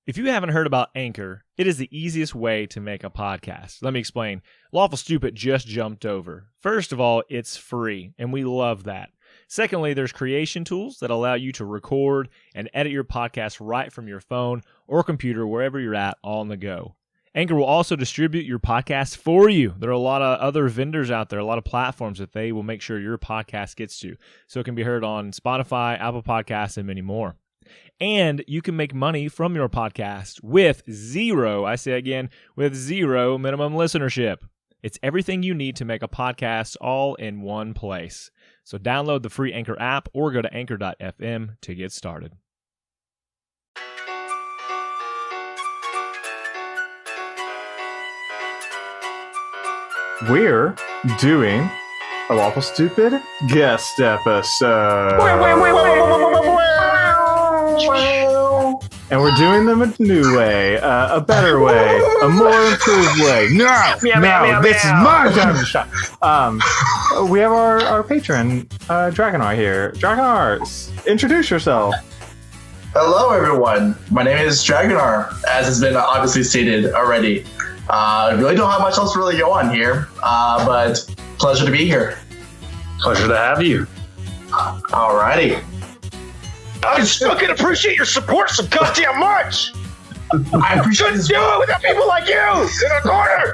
If you haven't heard about Anchor, it is the easiest way to make a podcast. Let me explain. Lawful Stupid just jumped over. First of all, it's free, and we love that. Secondly, there's creation tools that allow you to record and edit your podcast right from your phone or computer, wherever you're at, all on the go. Anchor will also distribute your podcast for you. There are a lot of other vendors out there, a lot of platforms that they will make sure your podcast gets to. So it can be heard on Spotify, Apple Podcasts, and many more. And you can make money from your podcast with zero minimum listenership. It's everything you need to make a podcast all in one place. So download the free Anchor app or go to anchor.fm to get started. We're doing a Lawful Stupid guest episode. And we're doing them a new way, a better way, a more improved way. No, this is my time to shine. We have our patron, Draginar here. Draginar, introduce yourself. Hello, everyone. My name is Draginar, as has been obviously stated already. Really don't have much else to really go on here, but pleasure to be here. Pleasure to have you. Alrighty. I fucking appreciate your support so goddamn much. I appreciate Couldn't do it without people like you in the corner.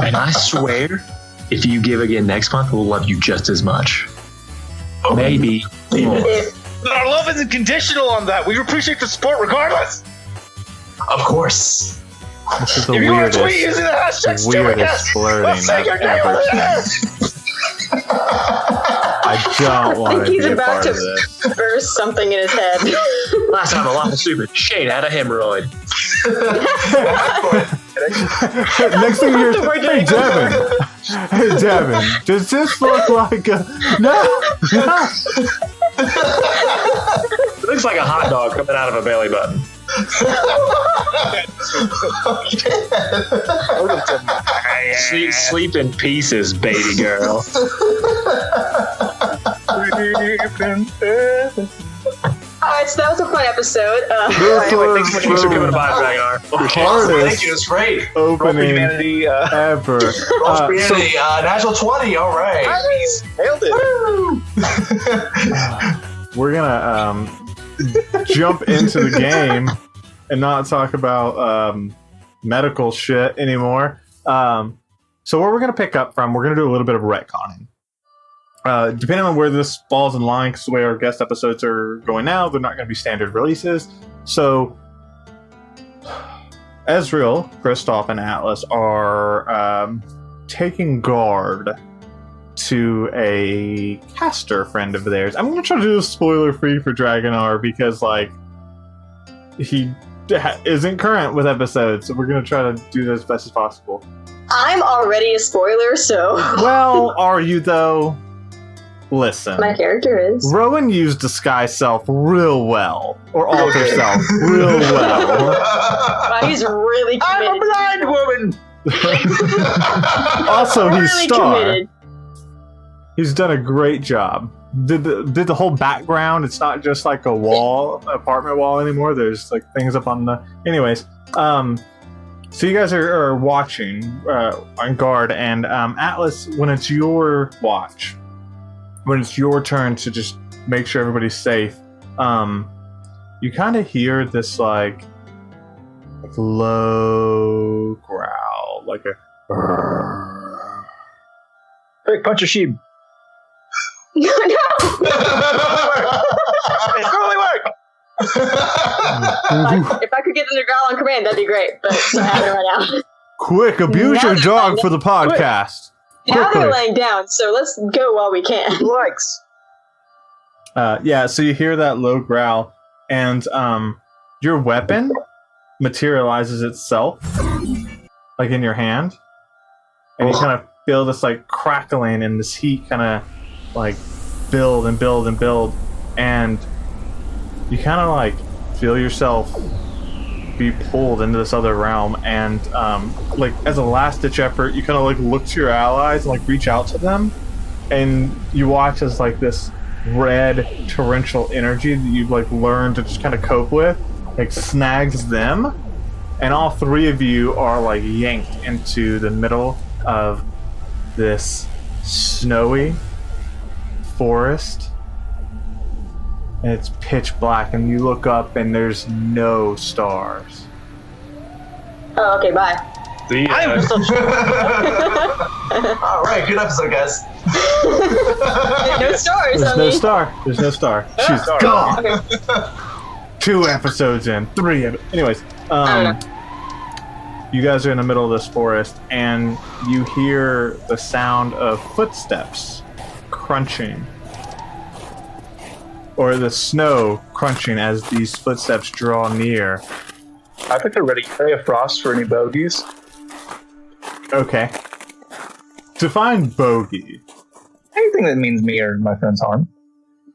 And I swear, if you give again next month, we'll love you just as much. Maybe. But our love isn't conditional on that. We appreciate the support regardless. Of course. This is the If you want to tweet weirdest, using the hashtag weirdest flirting let's take your name I've over ever there. seen. I don't want to he's be a about part to of this. burst something in his head. Last time a Lawful Stupid, Shane had a hemorrhoid. Next thing you hear, hey Devin, does this look like a... No! It looks like a hot dog coming out of a belly button. Sleep in pieces, baby girl. Alright, so that was a fun episode. Anyway, thanks so much for coming by, Draginar. Thank you. It's great. Opening Humanity, ever. Humanity, Natural 20. All right. nailed it. We're gonna jump into the game and not talk about medical shit anymore. So where we're gonna pick up from, we're gonna do a little bit of retconning. Depending on where this falls in line, because the way our guest episodes are going now, they're not going to be standard releases. So, Ezreal, Kristoff, and Atlas are taking guard to a caster friend of theirs. I'm going to try to do this spoiler-free for Draginar because, like, he isn't current with episodes, so we're going to try to do this as best as possible. I'm already a spoiler, so... Well, are you, though? Listen. My character is. Rowan used disguise self real well. Or alter self real well. Wow, he's really committed. I'm a blind woman. Also, he's really Star. committed. He's done a great job. Did the whole background. It's not just like a wall, apartment wall anymore. There's like things up on the... Anyways, so you guys are watching on guard, and Atlas, when it's your watch, when it's your turn to just make sure everybody's safe, you kind of hear this like low growl, like a Quick, punch a sheep. No! It totally worked. If I could get them to growl on command, that'd be great, but it's not happening right now. quick, abuse Now your they're dog laying for the podcast. Now Quickly. they're laying down, so let's go while we can. Who likes? Yeah, so you hear that low growl, and your weapon materializes itself, like in your hand, and you kind of feel this like crackling and this heat kind of like build and build and build, and you kind of like feel yourself be pulled into this other realm, and like as a last-ditch effort, you kind of like look to your allies and like reach out to them, and you watch as like this red torrential energy that you've like learned to just kind of cope with, like snags them, and all three of you are like yanked into the middle of this snowy forest, and it's pitch black, and you look up and there's no stars. Oh, okay, bye. All right, good episode, guys. No stars. There's no star. There's no star. She's gone. Okay. 2 episodes in, 3. Anyways, I don't know. you guys are in the middle of this forest, and you hear the sound of footsteps crunching, or the snow crunching as these footsteps draw near. I think they're ready. Ray of Frost for any bogeys. Okay. Define bogey. Anything that means me or my friend's harm.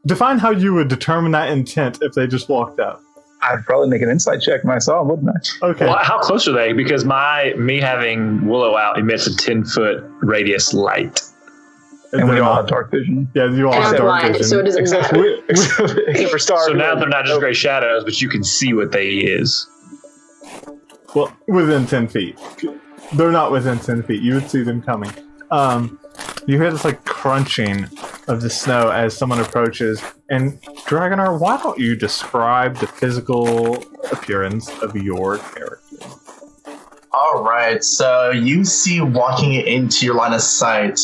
Define how you would determine that intent if they just walked up. I'd probably make an insight check when I saw him, wouldn't I? Okay. Well, how close are they? Because me having Willow out emits a 10-foot radius light. And we they're all not- have dark vision. Yeah, you all And have I'm dark blind, vision. so it doesn't matter. Except for stars. So now they're not just gray shadows, but you can see what they is. Well, within 10 feet. They're not within 10 feet. You would see them coming. You hear this like crunching of the snow as someone approaches. And Draginar, why don't you describe the physical appearance of your character? All right, so you see walking into your line of sight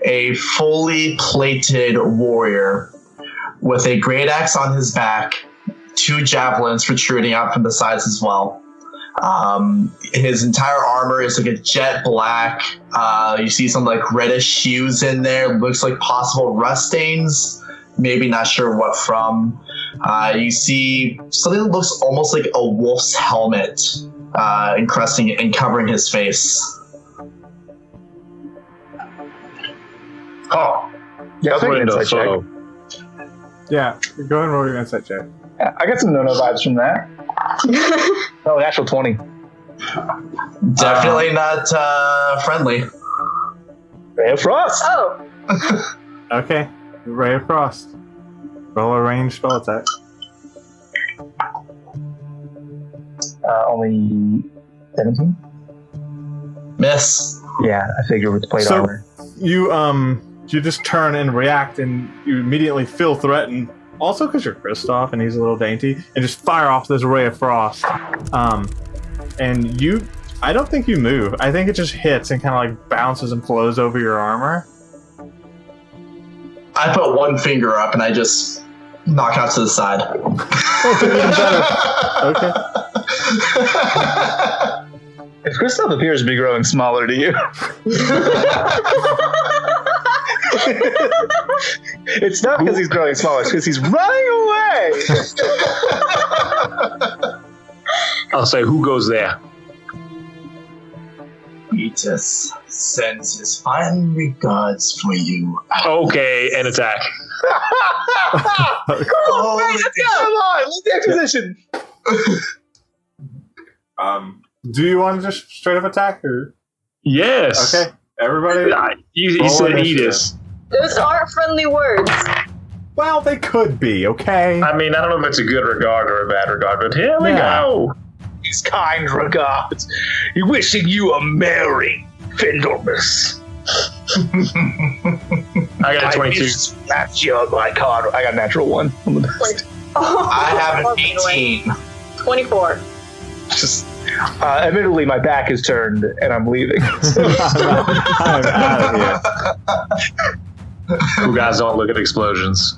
a fully plated warrior with a great axe on his back, 2 javelins protruding out from the sides as well. His entire armor is like a jet black. You see some like reddish hues in there. Looks like possible rust stains. Maybe not sure what from. You see something that looks almost like a wolf's helmet encrusting and covering his face. Oh. Yeah, I'll take an insight check. Yeah, go ahead and roll your insight check. Yeah, I got some no-no vibes from that. Oh, natural 20. Definitely not friendly. Ray of Frost! Oh, Okay, Ray of Frost. Roll a ranged spell attack. Only 17? Miss. Yeah, I figure with plate So- armor. You just turn and react, and you immediately feel threatened. Also, because you're Kristoff and he's a little dainty, and just fire off this ray of frost. And I don't think you move. I think it just hits and kind of like bounces and flows over your armor. I put one finger up and I just knock out to the side. Okay. If Kristoff appears to be growing smaller to you, it's not because he's growing smaller, it's because he's running away! I'll say, who goes there? Beatus sends his fine regards for you. Okay, and attack. Oh, let's go. Come on, let's the exposition! Do you want to just straight up attack, or Yes. okay? Everybody. You Roll said initiative. Edis. those aren't friendly words. Well, they could be. Okay. I mean, I don't know if it's a good regard or a bad regard, but here we Yeah. go. His kind regards. He wishing you a merry Findlemas. I got a 22. That's your my card. I got a natural 1 on the best. I have an 18. 24. Just, admittedly, my back is turned and I'm leaving. I'm out of here. You guys don't look at explosions.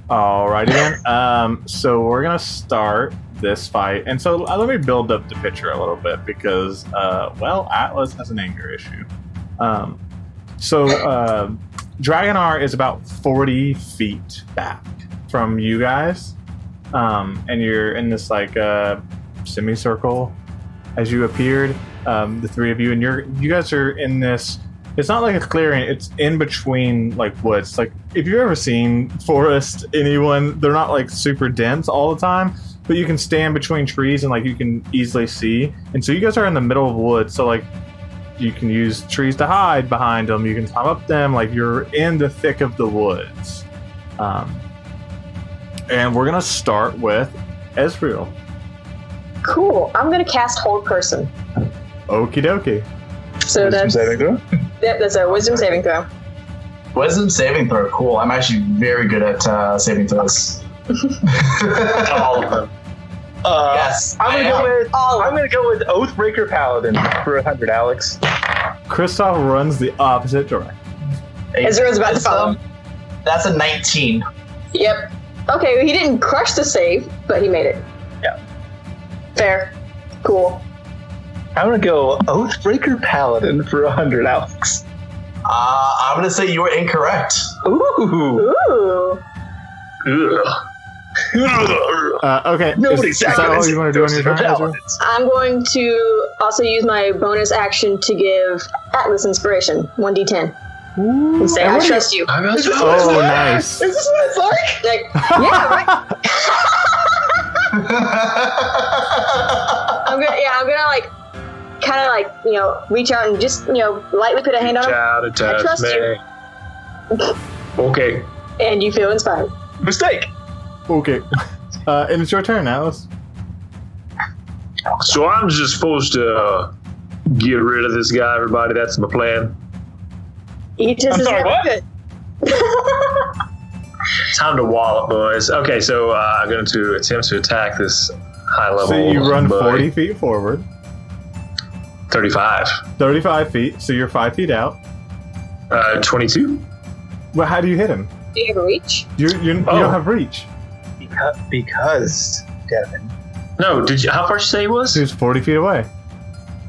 Alrighty then. So we're gonna start this fight, and so let me build up the picture a little bit because, Atlas has an anger issue. Draginar is about 40 feet back from you guys, and you're in this like semicircle as you appeared. The 3 of you, and you guys are in this. It's not like a clearing, it's in between like woods. Like if you've ever seen forest, anyone, they're not like super dense all the time, but you can stand between trees and like you can easily see. And so you guys are in the middle of woods, so like you can use trees to hide behind them. You can climb up them. Like you're in the thick of the woods. And we're gonna start with Ezreal. Cool. I'm gonna cast Hold Person. Okie dokie. So Wisdom saving throw? Yep, that's a Wisdom saving throw. Wisdom saving throw. Cool. I'm actually very good at saving throws. All of them. Yes. I'm All gonna go with Oathbreaker Paladin for 100, Alex. Kristoff runs the opposite direction. Ezreal's about to follow. That's a 19. Yep. Okay, well, he didn't crush the save, but he made it. Yeah. Fair. Cool. I'm gonna go Oathbreaker Paladin for 100, Alex. I'm gonna say you were incorrect. Ooh. Ooh. Ugh. Okay. Nobody Is that all you want to do on your turn, Ezreal? I'm going to also use my bonus action to give Atlas inspiration, 1d10. And say, I trust you. I got Oh, nice. Is this what it's like? Yeah, right? I'm gonna like, kind of like, reach out and just, lightly put a hand on him. Child, it I trust me. Okay. And you feel inspired. Mistake. Okay. And it's your turn, Atlas. So I'm just supposed to get rid of this guy, everybody. That's my plan. Each is sorry, what? Time to wallop, boys. Okay, so I'm going to attempt to attack this high level. So you run buddy. 40 feet forward, 35. 35 feet, so you're 5 feet out. 22. Well, how do you hit him? Do you have a reach? You don't have reach. Because Devin. No, how far did you say he was? He was 40 feet away.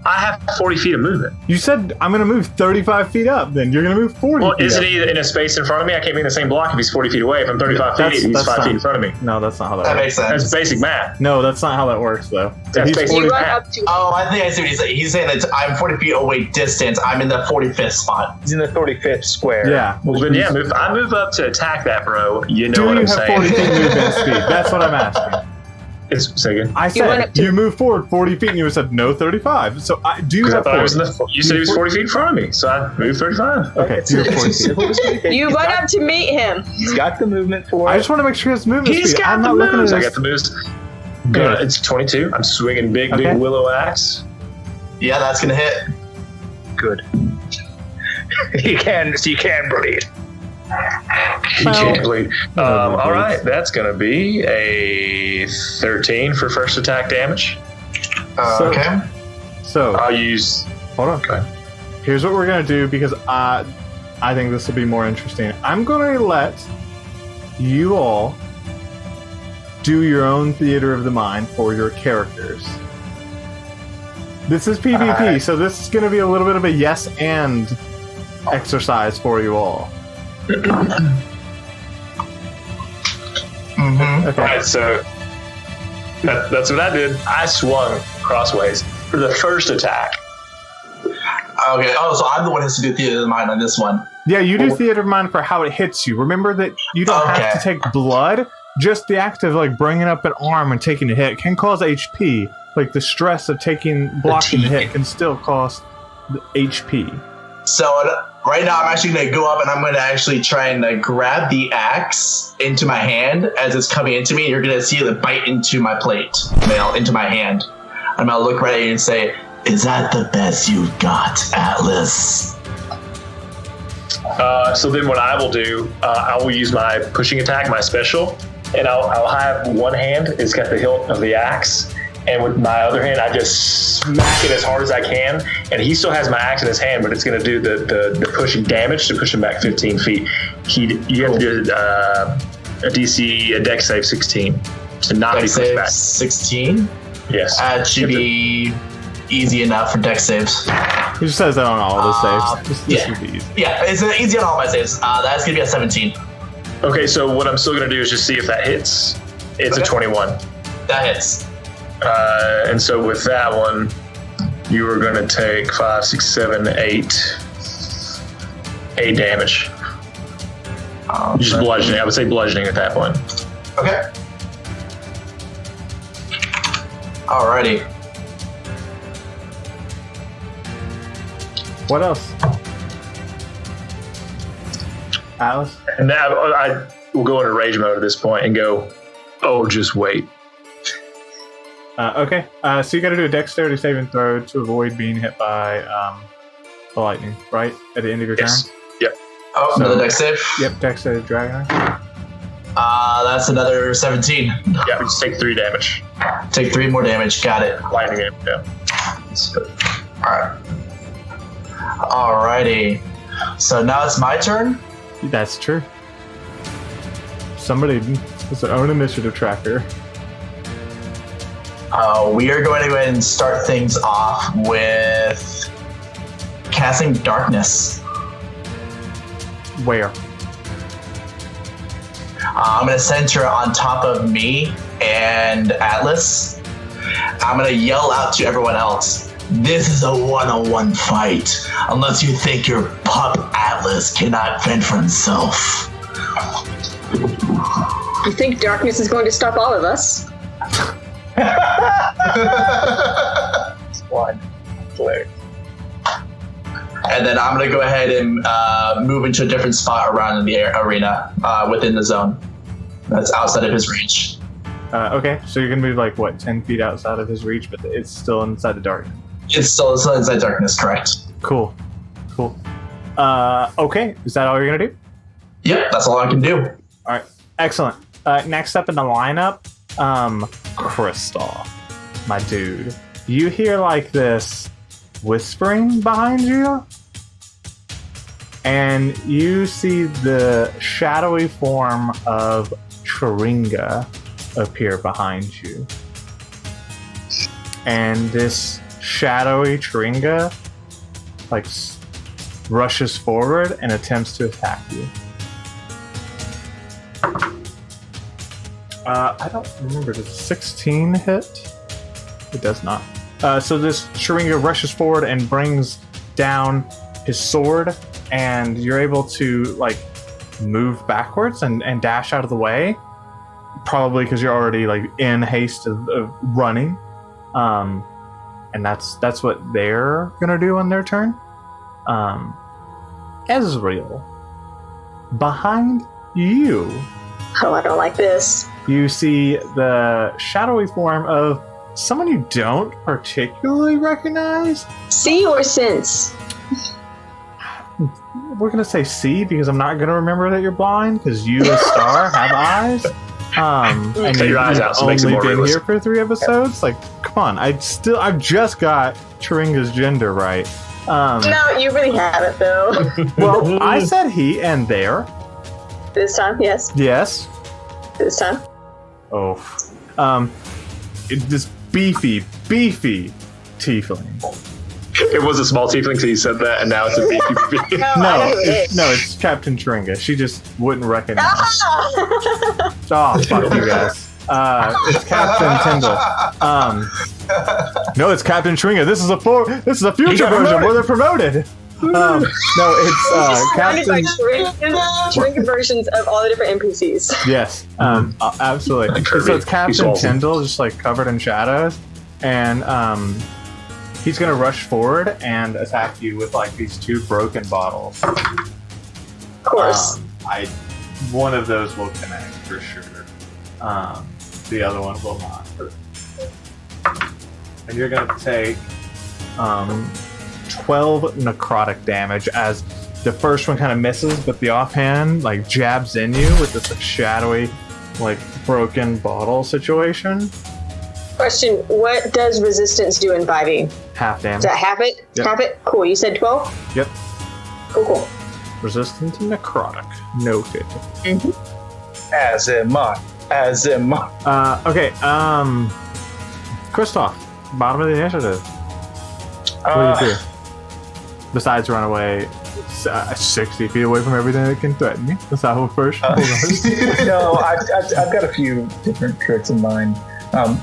I have 40 feet of movement. You said, I'm going to move 35 feet up, then. You're going to move 40 Well, feet isn't up. he in a space in front of me? I can't be in the same block if he's 40 feet away. If I'm 35 feet, he's 5 feet in front of me. No, that's not how that That works. makes sense. That's basic math. No, that's not how that works, though. That's He's basic 40 You run math. up to Oh, I think I see what he's saying. He's saying that I'm 40 feet away distance. I'm in the 45th spot. He's in the 35th square. Yeah. Well, then, yeah, I move up to attack that, bro. You know Do what you I'm have saying. 40 feet movement speed? That's what I'm asking. Say again. I went said up to- you move forward 40 feet and you said no 35. So do you I have thought it was 40? you said he was 40 feet in front of me, so I moved 35. Okay, so you're 40 feet. You run up to meet him. He's got the movement for I it. just want to make sure he has movement He's speed. got I'm the not looking at moves. I this. got the moves. Good. It's 22. I'm swinging big Okay. willow axe. Yeah, that's gonna hit. Good. you can bleed. You can't bleed. All right, that's going to be a 13 for first attack damage. Okay. So, I'll use. hold on. Okay. Here's what we're going to do because I think this will be more interesting. I'm going to let you all do your own theater of the mind for your characters. This is PvP, so this is going to be a little bit of a yes and exercise for you all. Mm-hmm. Okay. All right, so that's what I did. I swung crossways for the first attack. Okay. Oh, so I'm the one who has to do theater of the mind on this one. Yeah, you do theater of mind for how it hits you. Remember that you don't have to take blood. Just the act of like bringing up an arm and taking a hit can cause HP. Like the stress of blocking the hit can still cause the HP. So right now I'm actually going to go up and I'm going to actually try and grab the axe into my hand as it's coming into me. And you're going to see it bite into my plate, into my hand. I'm going to look right at you and say, "Is that the best you've got, Atlas?" So then what I will do, I will use my pushing attack, my special, and I'll have one hand, it's got the hilt of the axe, and with my other hand, I just smack it as hard as I can, and he still has my axe in his hand, but it's going to do the pushing damage to push him back 15 feet. You have to do a dex save 16 to not be Dex pushed save back. 16? Yes. That should be easy enough for dex saves. He just says that on all the saves. This yeah. would be easy. Yeah, it's easy on all my saves. That's going to be a 17. Okay, so what I'm still going to do is just see if that hits. It's a 21. That hits. And so with that one, you are going to take 5, 6, 7, 8 damage. Just bludgeoning. I would say bludgeoning at that point. Okay. Alrighty. What else? Atlas? And now I will go into rage mode at this point and go, oh, just wait. Okay. So you got to do a dexterity saving throw to avoid being hit by the lightning, right? At the end of your turn? Yep. Oh, So- another dex save. Yep, dexterity Draginar. That's another 17. Yeah, just take 3 damage. Take 3 more damage. Got it. Lightning damage, yeah. Alright. Alrighty. So now it's my turn. That's true. Somebody has their own initiative tracker. We are going to go ahead and start things off with casting darkness. Where? I'm going to center it on top of me and Atlas. I'm going to yell out to everyone else. This is a one-on-one fight. Unless you think your pup Atlas cannot fend for himself. You think darkness is going to stop all of us? One. Flare. And then I'm going to go ahead and move into a different spot around in the arena within the zone. That's outside of his reach. Okay, so you're going to move 10 feet outside of his reach, but it's still inside the darkness. It's still inside darkness, correct? Cool. Okay, is that all you're going to do? Yep, that's all I can do. All right, excellent. Next up in the lineup, Kristoff, my dude. You hear this whispering behind you, and you see the shadowy form of Chiringa appear behind you. And this shadowy Chiringa rushes forward and attempts to attack you. I don't remember. Does 16 hit? It does not. So this Chiringa rushes forward and brings down his sword, and you're able to move backwards and dash out of the way. Probably because you're already in haste of running. And that's what they're gonna do on their turn. Ezreal, behind you, Oh, I don't like this. you see the shadowy form of someone you don't particularly recognize. See or sense? We're gonna say C because I'm not gonna remember that you're blind because you, a star, have eyes. And Cut your eyes out so it makes it only more been realistic. here for 3 episodes. Come on! I've just got Chiringa's gender right. No, you really haven't, though. Well, I said he and there. This time, yes. Yes. This time. Oh. This beefy tiefling. It was a small tiefling, so you said that, and now it's a beefy. No, I know who it is. It's Captain Chiringa. She just wouldn't recognize. Ah! Oh, fuck you guys. It's Captain Tyndall. No, it's Captain Chiringa. This is a future version where they're promoted. No, it's Surrounded by Captain. Chiringa versions of all the different NPCs. Yes, absolutely. Kirby. So it's Captain He's awesome. Tyndall, just covered in shadows, and he's gonna rush forward and attack you with these 2 broken bottles. Of course. One of those will connect for sure. The other one will not. And you're gonna take 12 necrotic damage as the first one kind of misses, but the offhand jabs in you with this shadowy, broken bottle situation. Question: what does resistance do in 5e? Half damage. Does that half it? Yep. Half it? Cool. You said 12? Yep. Cool. Resistant to necrotic. Noted. As am I. Okay. Kristoff, bottom of the initiative. What do you do? Besides run away 60 feet away from everything that can threaten you. That's how first. No, I've got a few different tricks in mind.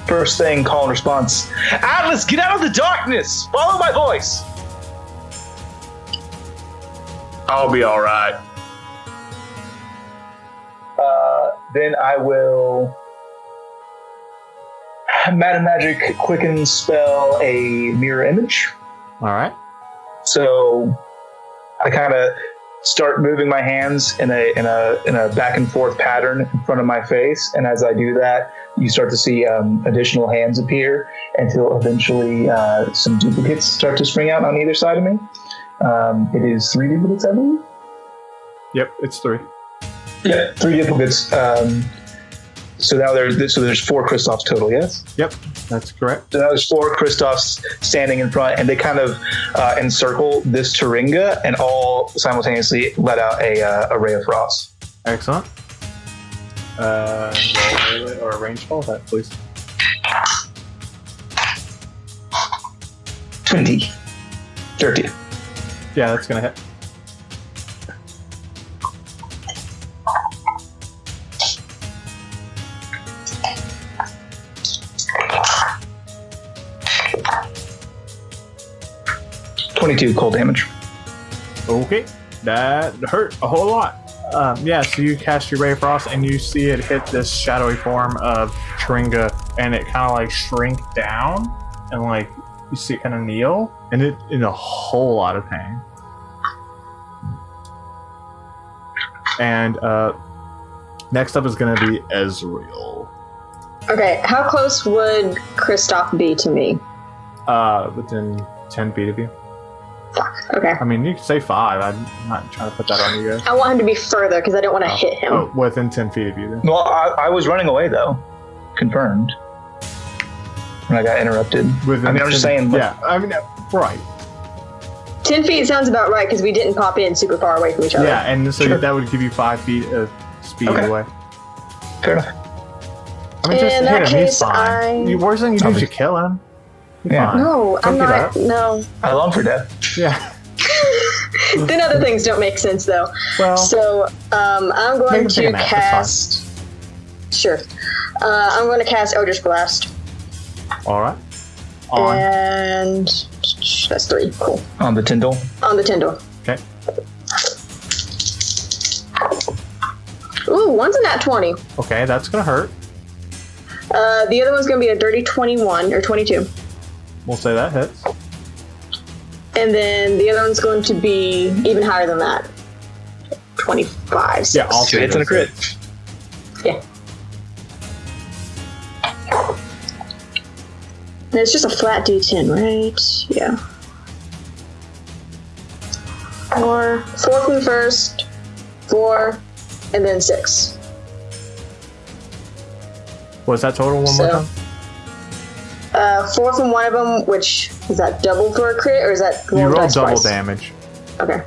First thing, call and response. Atlas, get out of the darkness! Follow my voice! I'll be all right. Then I will Magic Quicken spell a mirror image. All right. So I kind of start moving my hands in a back and forth pattern in front of my face, and as I do that, you start to see additional hands appear until eventually some duplicates start to spring out on either side of me. It is 3 duplicates, I believe. Yep, it's 3. Yeah, 3 duplicates. So now there's 4 Kristoffs total, yes? Yep, that's correct. So now there's 4 Kristoffs standing in front, and they kind of encircle this Taringa and all simultaneously let out a ray of frost. Excellent. Or a range ball, that please. 20. 30. Yeah, that's gonna hit. $22 cold damage. Okay, that hurt a whole lot. So you cast your Ray of Frost and you see it hit this shadowy form of Taringa, and it kind of like shrink down, and like you see it kind of kneel, and it in a whole lot of pain. And next up is going to be Ezreal. Okay, how close would Kristoff be to me? Within 10 feet of you. Fuck. Okay. I mean, you can say 5. I'm not trying to put that on you guys. I want him to be further because I don't want to hit him. Oh, within 10 feet of you then. Well, I was running away though. Confirmed. When I got interrupted. I'm just saying. Yeah, I mean, right. 10 feet sounds about right because we didn't pop in super far away from each other. Yeah, and so Sure. that would give you 5 feet of speed Okay. away. Fair enough. I mean, just In hit that him. He's case, fine. The worst thing you do is you kill him. You're Yeah. fine. No, I'm Don't get not. up. No. I long for death. Yeah. Then other things don't make sense though. Well, So I'm make going him take a to nap, cast. Sure. I'm going to cast Eldritch Blast. all right. On. And that's 3. Cool. On the Tyndall. On the Tyndall. Okay. Ooh, one's a nat 20. Okay, that's gonna hurt. The other one's going to be a dirty 21 or 22. We'll say that hits. And then the other one's going to be even higher than that. 25. Yeah, six. all 2 hits and a crit. Yeah. And it's just a flat D10, right? Yeah. 4 from the first, 4, and then 6. Was that total one more So- time? 4 from one of them, which is that double for a crit, or is that You roll rolled dice double twice? damage. Okay.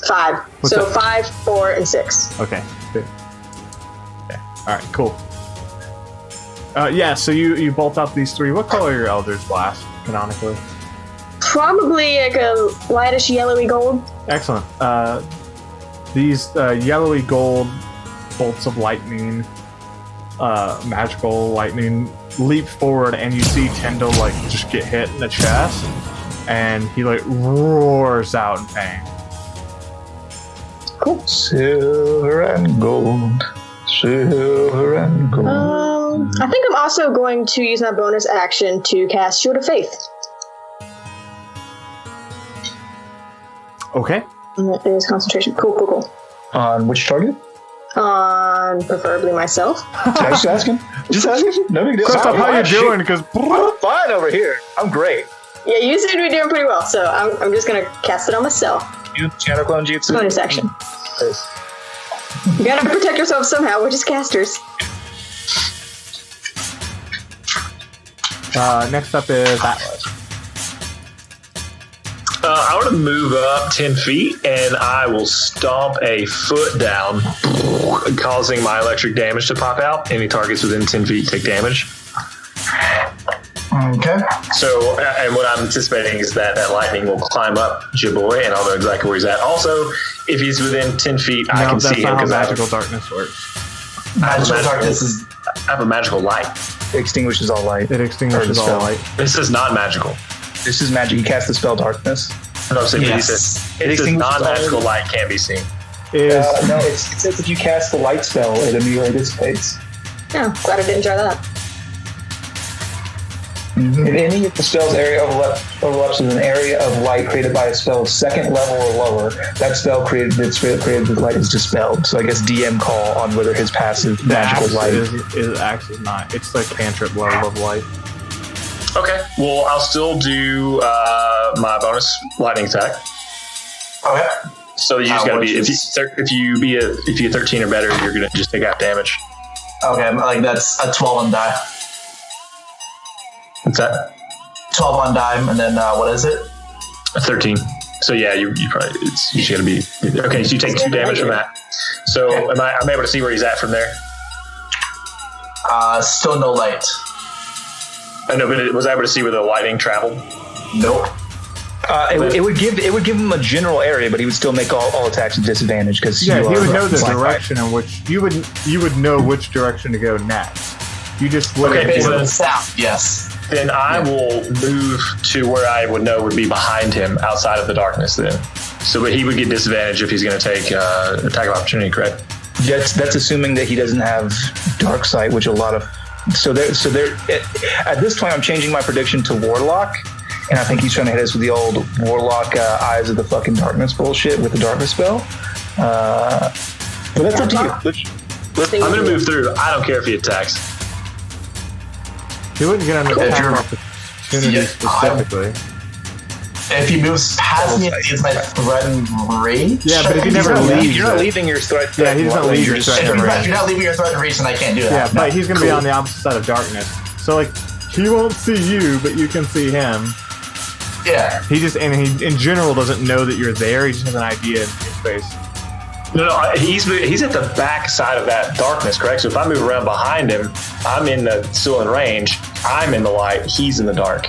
5. What's so that? 5, 4, and 6. Okay. Good. Okay. All right. Cool. So you bolt up these 3. What color are your Eldritch Blast canonically? Probably like a lightish yellowy gold. Excellent. These yellowy gold bolts of lightning, magical lightning, leap forward, and you see Tyndall like just get hit in the chest, and he like roars out in pain. Cool. Silver and gold. Silver and gold. I think I'm also going to use my bonus action to cast Shield of Faith. Okay. And that is concentration. Cool. On which target? On preferably myself. Just asking. Just asking. No big deal. Kristoff, how you doing? Because I'm fine over here. I'm great. Yeah, you seem to be doing pretty well, so I'm just going to cast it on myself. You Shadow Clone Jutsu. Bonus action. You gotta protect yourself somehow. We're just casters. next up is Atlas. I want to move up 10 feet, and I will stomp a foot down, causing my electric damage to pop out. Any targets within 10 feet take damage. Okay. So, and what I'm anticipating is that lightning will climb up Jaboy, and I'll know exactly where he's at. Also, if he's within 10 feet, I can see him. That's Because not how magical darkness works. Magical darkness is. I have a magical light. It extinguishes all light. It extinguishes all light. This is not magical. This is magic. You cast the spell Darkness. No, I'm saying Yes. it says non-magical light can't be seen. Is No, it says if you cast the light spell, it immediately dissipates. Oh, glad I didn't try that. If any of the spell's area overlaps with an area of light created by a spell's second level or lower, that spell created with light is dispelled. So I guess DM call on whether his passive magical light is actually not. It's like cantrip level of light. Okay. Well, I'll still do my bonus lightning attack. Okay. So you just gotta be if you get 13 or better, you're gonna just take half damage. Okay, like that's a 12 on die. What's that? 12 on dime, and then what is it? 13. So yeah, you probably you just gotta be okay. So you take 2 damage from that. So I'm able to see where he's at from there. Still no light. I know, but was I able to see where the lightning traveled? Nope. It would give him a general area, but he would still make all attacks at disadvantage because he would know the direction in which you would know which direction to go next. You just wouldn't. Okay, basically south. Yes. Then I will move to where I would know would be behind him, outside of the darkness. Then, so he would get disadvantage if he's going to take attack of opportunity. Correct. That's assuming that he doesn't have dark sight, which a lot of. So there. At this point, I'm changing my prediction to Warlock. And I think he's trying to hit us with the old Warlock Eyes of the fucking Darkness bullshit with the Darkness spell. But that's up to you. I'm going to move through. I don't care if he attacks. He wouldn't get on the attack opportunity specifically. If he moves past me, it's my threatened range. Yeah, but if he never leaves, you're not leaving your threat. Yeah, he doesn't leave your threatened range. If you're not leaving your threatened range, then I can't do that. Yeah, but he's going to be on the opposite side of darkness. So like, he won't see you, but you can see him. Yeah. He in general doesn't know that you're there. He just has an idea in space. No, he's at the back side of that darkness, correct? So if I move around behind him, I'm still in range. I'm in the light. He's in the dark.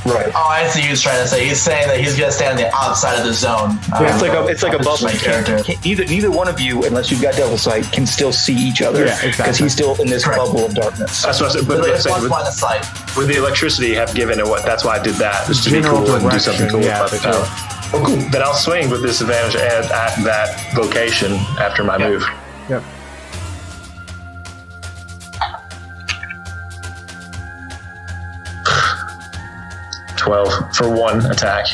Right. Oh, I see what he's trying to say. He's saying that he's going to stand on the outside of the zone. Yeah, it's like a bubble. My character. Neither one of you, unless you've got devil sight, can still see each other. Yeah, exactly. Because he's still in this bubble of darkness. That's what I said. But with the electricity have given and that's why I did that. Just to be cool and do something cool. Yeah, oh, cool. Then I'll swing with disadvantage at that location after my move. Yep. $12 for 1 attack.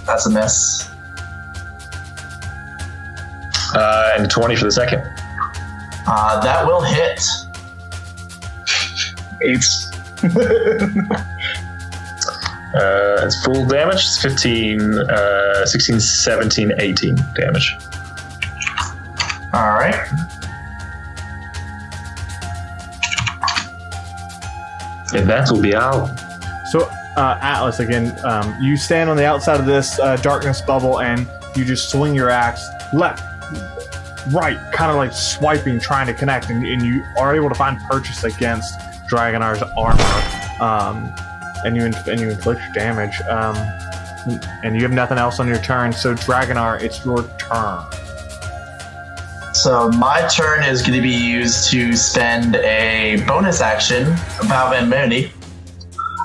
That's a miss. And 20 for the second. That will hit. 8. It's full damage. It's 15, 16, 17, 18 damage. All right. And that will be out. So, Atlas, again, you stand on the outside of this darkness bubble and you just swing your axe left, right, kind of like swiping, trying to connect, and you are able to find purchase against Draginar's armor, and you inflict your damage, and you have nothing else on your turn. So, Draginar, it's your turn. So my turn is going to be used to spend a bonus action, a vow of immunity.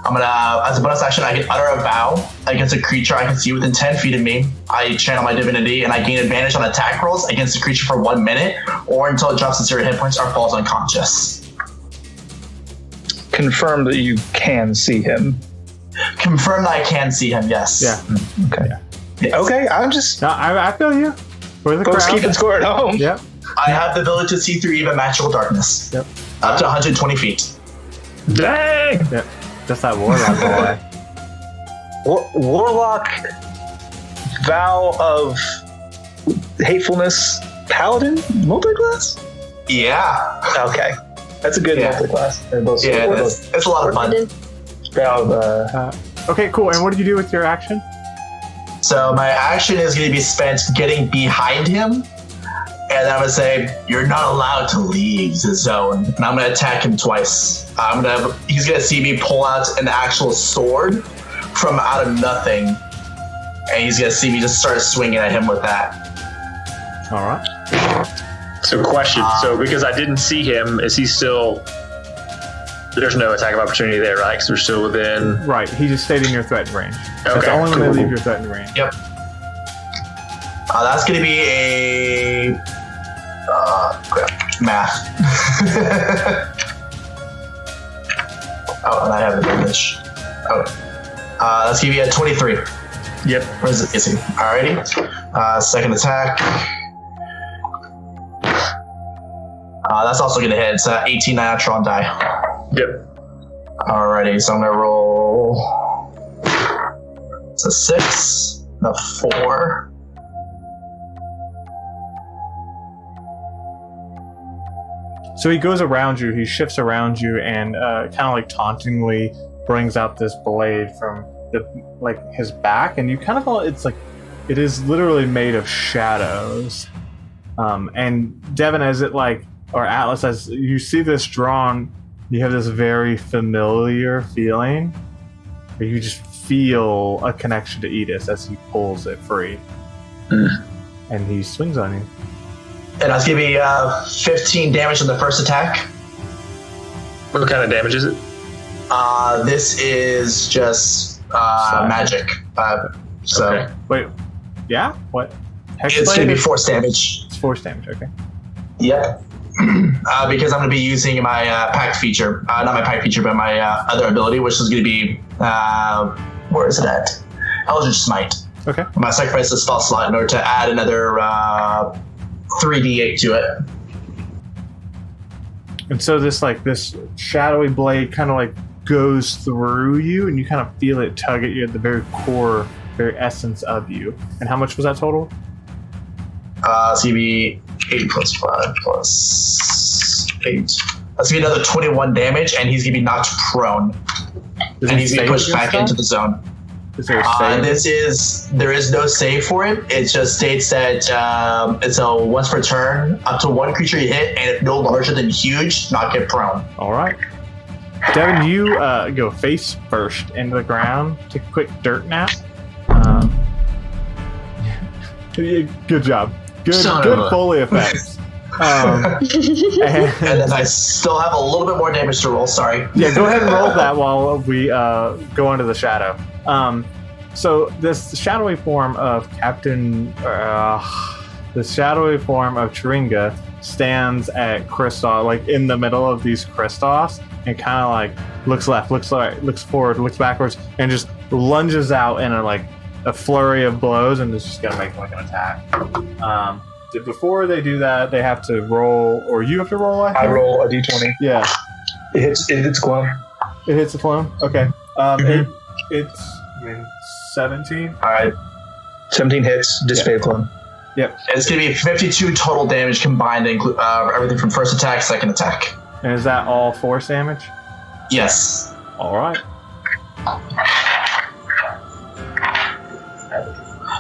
I'm gonna, as a bonus action, I can utter a vow against a creature I can see within 10 feet of me. I channel my divinity, and I gain advantage on attack rolls against the creature for 1 minute, or until it drops to 0 hit points or falls unconscious. Confirm that you can see him. Confirm that I can see him. Yes. Yeah. Okay. Yeah. Yes. Okay. I'm just. No, I feel you. For the Folks crowd. keeping score at home. Yep. I have the ability to see through even magical darkness. Yep. Up to 120 feet. Dang! Yep. Just that warlock boy. Warlock, vow of hatefulness, paladin, multiclass. Yeah. Okay, that's a good multiclass. Yeah, it's a lot of fun. Vow of, okay, cool. And what did you do with your action? So my action is going to be spent getting behind him, and I'm going to say, "You're not allowed to leave the zone." And I'm going to attack him twice. He's going to see me pull out an actual sword from out of nothing, and he's going to see me just start swinging at him with that. All right. So question. So because I didn't see him, is he still... There's no attack of opportunity there, right? Because we're still within... Right. He just stayed in your threatened range. That's Okay, only when cool. they leave your threatened range. Yep. That's going to be a... crap. Math. Oh, and I have advantage. Okay. Let's give you a 23. Yep. Alrighty. Second attack. That's also going to hit. It's 18 natural on die. Yep. Alrighty, so I'm going to roll. It's a 6, a 4. So he goes around you, he shifts around you, and kind of like tauntingly brings out this blade from his back, and you kind of it is literally made of shadows. And Devin, or Atlas, as you see this drawn, you have this very familiar feeling where you just feel a connection to Edis as he pulls it free. And he swings on you. And I'll give you 15 damage on the first attack. What kind of damage is it? This is just magic. Okay. Wait, yeah? What? It's going to be force damage. It's force damage, okay. Yep. Because I'm going to be using my pact feature. Not my pact feature, but my other ability, which is going to be... where is it at? Eldritch Smite. Okay. My sacrifice the spell slot in order to add another 3d8 to it. And so this shadowy blade kind of goes through you, and you kind of feel it tug at you at the very core, very essence of you. And how much was that total? It's going to be 8 plus 5 plus 8. That's going to be another 21 damage, and he's going to be knocked prone. And he's going to push back into the zone. Is there a save? There is no save for it. It just states that it's a once per turn, up to one creature you hit, and if no larger than huge, not get prone. All right. Devin, you go face first into the ground, take a quick dirt nap. Good job. Good Foley effects. And then I still have a little bit more damage to roll, sorry. Yeah, go ahead and roll that while we go into the shadow. So this shadowy form of the shadowy form of Chiringa stands at Kristoff, in the middle of these Kristoffs, and kind of looks left, looks right, looks forward, looks backwards, and just lunges out in a flurry of blows, and is just gonna make an attack. Before they do that, they have to roll, or you have to roll. I roll a d20. Yeah, it hits clone. It hits the clone. Okay. It's 17. All right. 17 hits. Dissipate clone. Yep. It's going to be 52 total damage combined, everything from first attack, second attack. And is that all force damage? Yes. All right.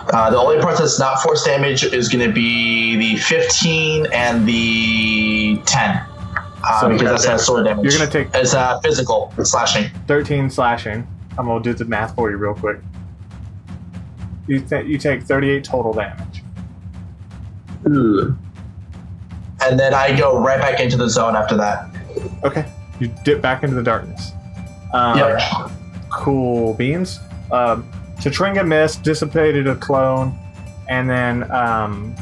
The only part that's not force damage is going to be the 15 and the 10. Because that's not sword damage. You're going to take... It's physical slashing. 13 slashing. I'm going to do the math for you real quick. You take 38 total damage. Ooh. And then I go right back into the zone after that. Okay. You dip back into the darkness. Yep. Cool beans. Chiringa missed, dissipated a clone, and then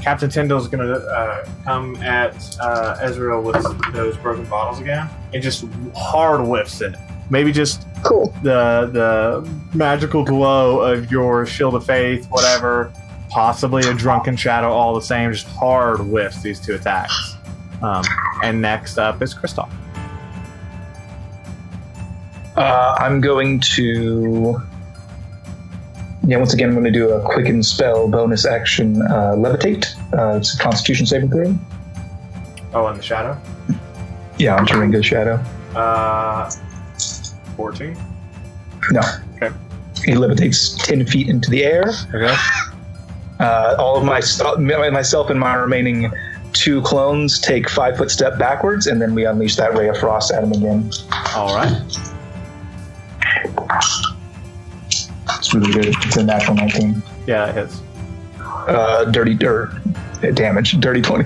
Captain Tyndall's going to come at Ezreal with those broken bottles again, and just hard whiffs it. Maybe just the magical glow of your Shield of Faith, whatever, possibly a Drunken Shadow, all the same, just hard whiffs these two attacks. And next up is Kristoff. I'm going to... Yeah, once again, I'm going to do a Quicken Spell bonus action Levitate. It's a Constitution saving throw. Oh, in the shadow? Yeah, on Chiringa's shadow. 14? No. Okay. He levitates 10 feet into the air. Okay. All of myself and my remaining 2 clones take 5-foot step backwards, and then we unleash that Ray of Frost at him again. All right. It's really good. It's a natural 19. Yeah, that hits. Damage. Dirty 20.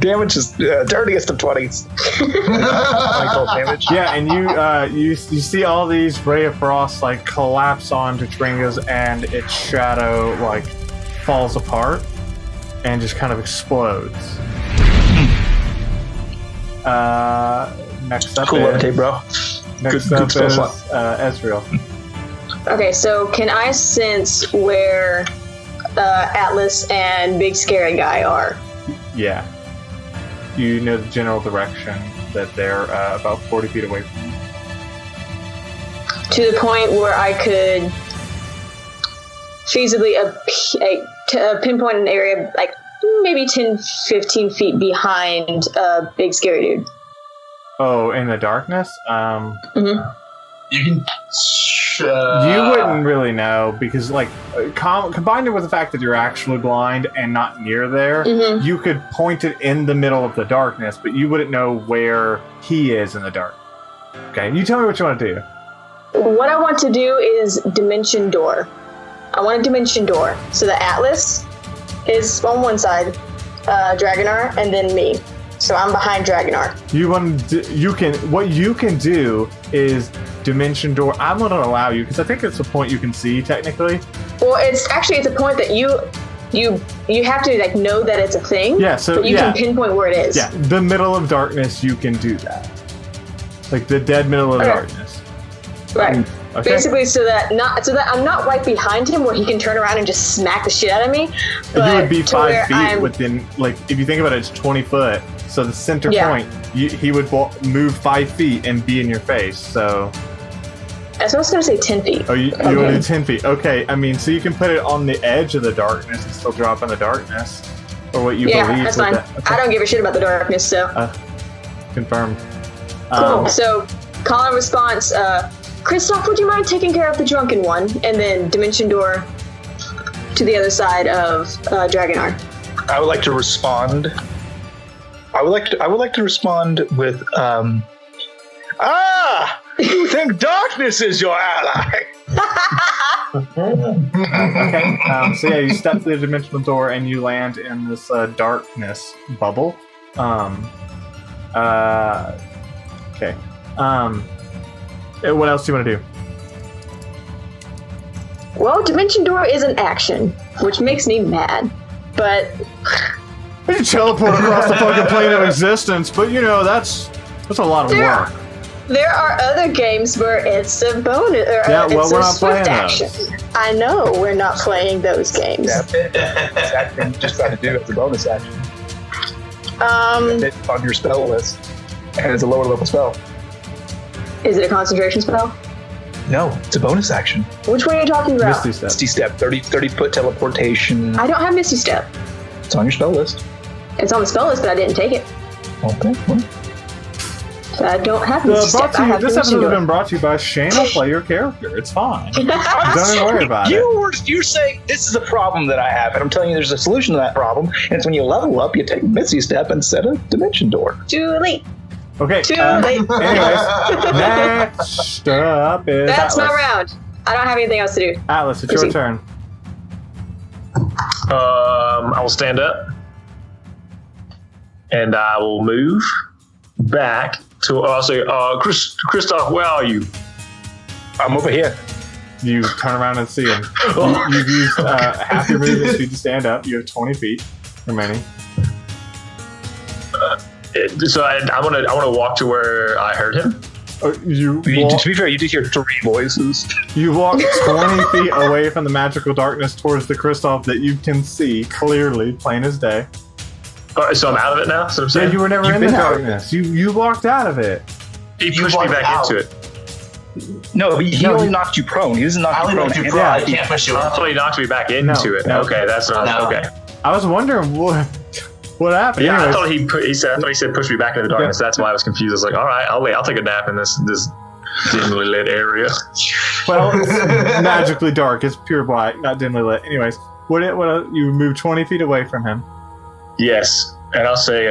Damage is dirtiest of 20s. 20 damage. Yeah, and you see all these Ray of Frost collapse onto Chiringa's, and its shadow falls apart and just kind of explodes. Next up, cool levitate, bro. Next Good up spell is slot. Ezreal. Okay, so can I sense where Atlas and Big Scary Guy are? Yeah. You know the general direction that they're about 40 feet away from you. To the point where I could feasibly pinpoint an area like maybe 10, 15 feet behind Big Scary Dude. Oh, in the darkness? You can. You wouldn't really know because, like, combined with the fact that you're actually blind and not near there, you could point it in the middle of the darkness, but you wouldn't know where he is in the dark. Okay, you tell me what you want to do. What I want to do is Dimension Door. I want a Dimension Door so that Atlas is on one side, Draginar, and then me. So I'm behind Draginar. What you can do is Dimension Door. I'm going to allow you because I think it's a point you can see technically. Well, it's a point that you have to like know that it's a thing. Yeah, so but you can pinpoint where it is. Yeah, the middle of darkness, you can do that. Like the dead middle of darkness. Right. Okay. Basically, so that I'm not right behind him where he can turn around and just smack the shit out of me. But you would be 5 feet I'm within, like, if you think about it, it's 20 foot. So the center point, he would move 5 feet and be in your face. So. I was going to say 10 feet. Oh, you want to do 10 feet? Okay, I mean, so you can put it on the edge of the darkness and still drop in the darkness, or what you believe. Yeah, that's fine. Okay. I don't give a shit about the darkness, so. Confirmed. Cool. So, call and response. Kristoff, would you mind taking care of the drunken one, and then Dimension Door to the other side of Draginar? I would like to respond. I would like to respond with you think darkness is your ally? Okay. So yeah, you step through the dimensional door and you land in this darkness bubble. Okay. What else do you want to do? Well, Dimension Door is an action, which makes me mad. But You teleport across the fucking plane of existence, but you know that's a lot of work. There are other games where it's a bonus. Or Yeah, well, it's we're a not playing swift action. those. I know we're not playing those games. I'm just trying to do it as a bonus action. It's on your spell list, and it's a lower level spell. Is it a concentration spell? No, it's a bonus action. Which one are you talking about? Misty Step. Misty Step, 30 foot teleportation. I don't have Misty Step. It's on your spell list. It's on the spell list, but I didn't take it. Okay. Well, So I don't have Misty Step. I have This Dimension episode has Door. been brought to you by Shane will play your character. It's fine. Don't even worry about it. You're saying this is a problem that I have, and I'm telling you there's a solution to that problem, and it's when you level up, you take Misty Step instead of Dimension Door. Too late. Okay. Too late. Anyways, next up is That's my Atlas. round. I don't have anything else to do. Atlas, it's your Proceed. turn. I will stand up, and I will move back to. I'll say, Kristoff, where are you? I'm over here. You turn around and see him. You've used half your movement speed to stand up. You have 20 feet remaining. So I want to walk to where I heard him. To be fair, you did hear 3 voices. You walk 20 feet away from the magical darkness towards the Kristoff that you can see clearly, plain as day. So I'm out of it now. So I'm Yeah, saying you were never in the darkness. You walked out of it. he pushed me back into it. No, he only knocked you prone. He doesn't knock you prone. I can't push you I up. thought he knocked me back into it. No. Okay, that's not No. okay. I was wondering what happened. Yeah, Anyways, I thought he said push me back into the darkness. That's why I was confused. I was like, all right, I'll take a nap in this dimly lit area. well, it's magically dark. It's pure black, not dimly lit. Anyways, you move 20 feet away from him. Yes, and I'll say,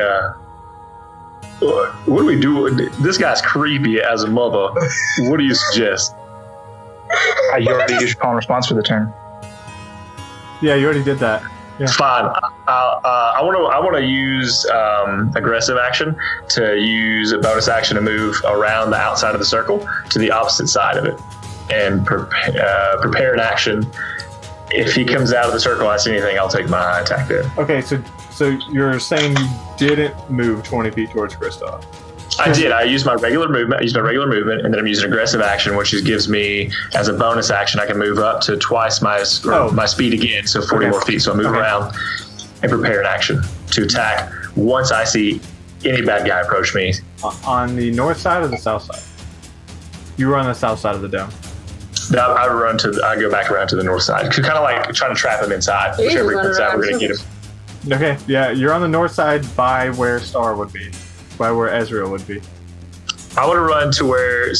what do we do? This guy's creepy as a mother. What do you suggest? You already used your call and response for the turn. Yeah, you already did that. Yeah. Fine. I want to use aggressive action to use a bonus action to move around the outside of the circle to the opposite side of it and prepare an action. If he comes out of the circle, I see anything, I'll take my attack there. Okay, so you're saying you didn't move 20 feet towards Kristoff? I did. I used my regular movement. And then I'm using aggressive action, which gives me, as a bonus action, I can move up to twice my speed again, so 40 more feet. So I move around and prepare an action to attack once I see any bad guy approach me. On the north side or the south side? You were on the south side of the dome. I go back around to the north side, kind of like trying to trap him inside. Whichever he puts out, we're gonna get him. Okay, yeah, you're on the north side by where Star would be, by where Ezreal would be. I want to run to where,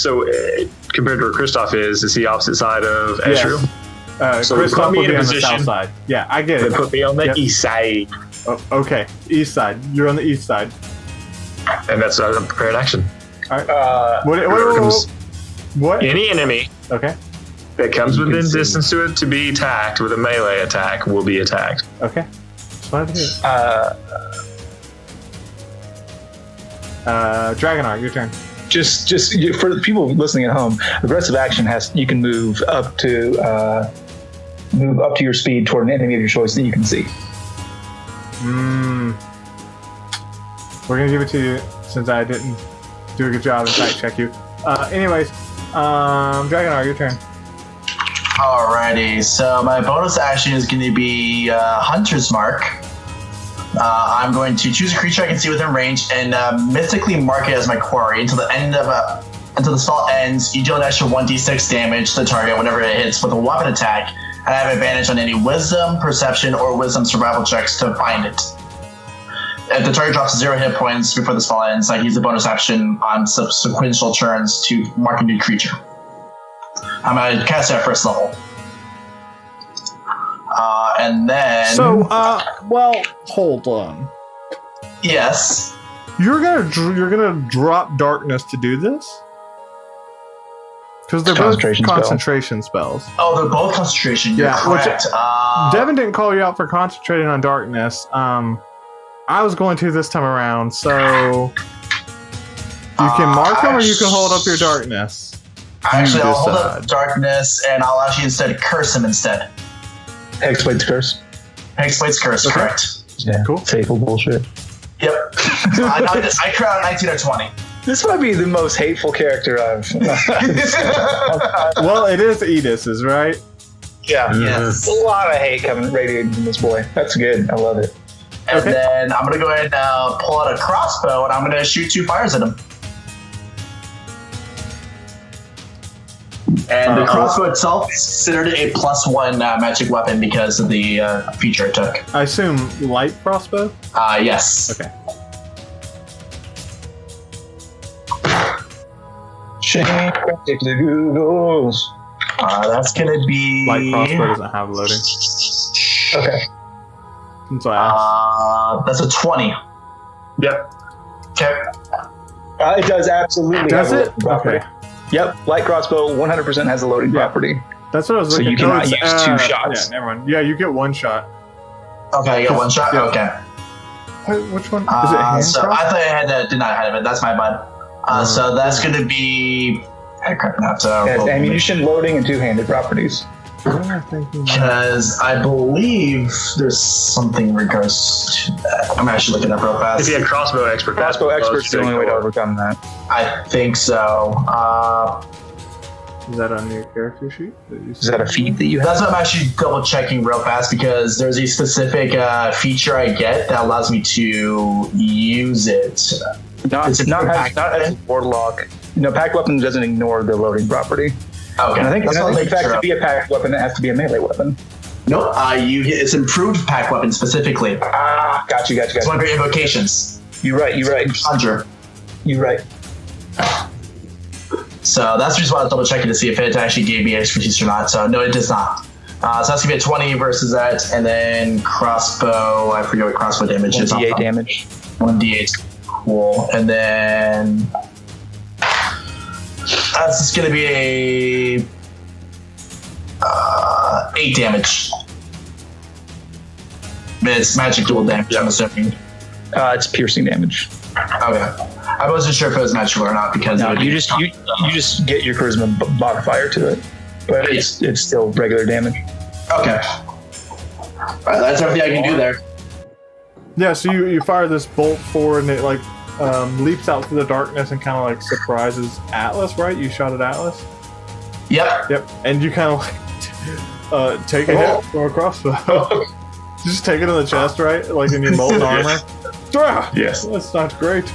compared to where Kristoff is he opposite side of Ezreal? So Kristoff will be on the south side. Yeah, I get it. They put me on the east side. Oh, okay, east side. You're on the east side. And that's a prepared action. All right. What? Any enemy that comes within distance to it to be attacked with a melee attack will be attacked. Okay. Draginar, your turn. Just for the people listening at home, aggressive action you can move up to your speed toward an enemy of your choice that you can see. We're gonna give it to you since I didn't do a good job and fact check you. Anyways, Draginar, your turn. Alrighty, so my bonus action is going to be Hunter's Mark. I'm going to choose a creature I can see within range and mystically mark it as my quarry until the spell ends. You deal an extra 1d6 damage to the target whenever it hits with a weapon attack, and I have advantage on any Wisdom, Perception, or Wisdom survival checks to find it. If the target drops 0 hit points before the spell ends, I use the bonus action on sequential turns to mark a new creature. I'm going to cast it at first level. And then... hold on. Yes. You're gonna drop darkness to do this? Because they're both concentration spells. Oh, they're both concentration. You're correct. Devin didn't call you out for concentrating on darkness. I was going to this time around, so... You can mark them or you can hold up your darkness. Actually, I'll hold up darkness, and I'll actually instead curse him instead. Hexblade's Curse. Hexblade's Curse, correct. Yeah, cool. Faithful bullshit. Yep. I crowd 19 or 20. This might be the most hateful character I've... Well, it is Edis's, right? Yeah. Yes. A lot of hate coming radiating from this boy. That's good. I love it. And then I'm going to go ahead and pull out a crossbow, and I'm going to shoot 2 fires at him. And the crossbow itself is considered a +1 magic weapon because of the feature it took. I assume light crossbow? Yes. Okay. the Googles. That's going to be... Light crossbow doesn't have loading. Okay. That's why I asked. That's a 20. Yep. Okay. It does absolutely. Does have it? Okay. Yep. Light crossbow 100% has a loading property. That's what I was looking for. So you cannot use 2 shots. Yeah, never mind. Yeah, you get 1 shot. Okay, I get 1 shot? Yeah. Okay. Which one? Is it hand so cross? I thought I did not have it. That's my bad. So that's going to be... ammunition, loading, and 2-handed properties. Because I believe there's something in regards to that. I'm actually looking up real fast. If you had crossbow expert, crossbow expert's the only way to overcome that. I think so. Is that on your character sheet? Is that a feat that you have? That's what I'm actually double checking real fast because there's a specific feature I get that allows me to use it. Not as a warlock. No, packed weapon doesn't ignore the loading property. Okay. And I think in fact, to be a packed weapon, it has to be a melee weapon. Nope. It's improved pack weapon specifically. Got you. It's one of your invocations. You're right. Conjure. You're right. So that's just why I double checking to see if it actually gave me expertise or not. So no, it does not. So that's gonna be a 20 versus that, and then crossbow. I forget what crossbow damage is. 1d8 damage. 1d8. Cool. And then that's just gonna be a 8 damage. It's magic dual damage, I'm assuming. It's piercing damage. Okay. I wasn't sure if it was magical or not because you just get your charisma modifier to it, but it's still regular damage. Okay. Alright, that's everything I can do there. Yeah, so you fire this bolt forward and it leaps out through the darkness and kind of like surprises Atlas. Right? You shot at Atlas. Yep. And you kind of like take a hit from a crossbow. Just take it in the chest, right? Like in your molten armor. Yes. That's not great.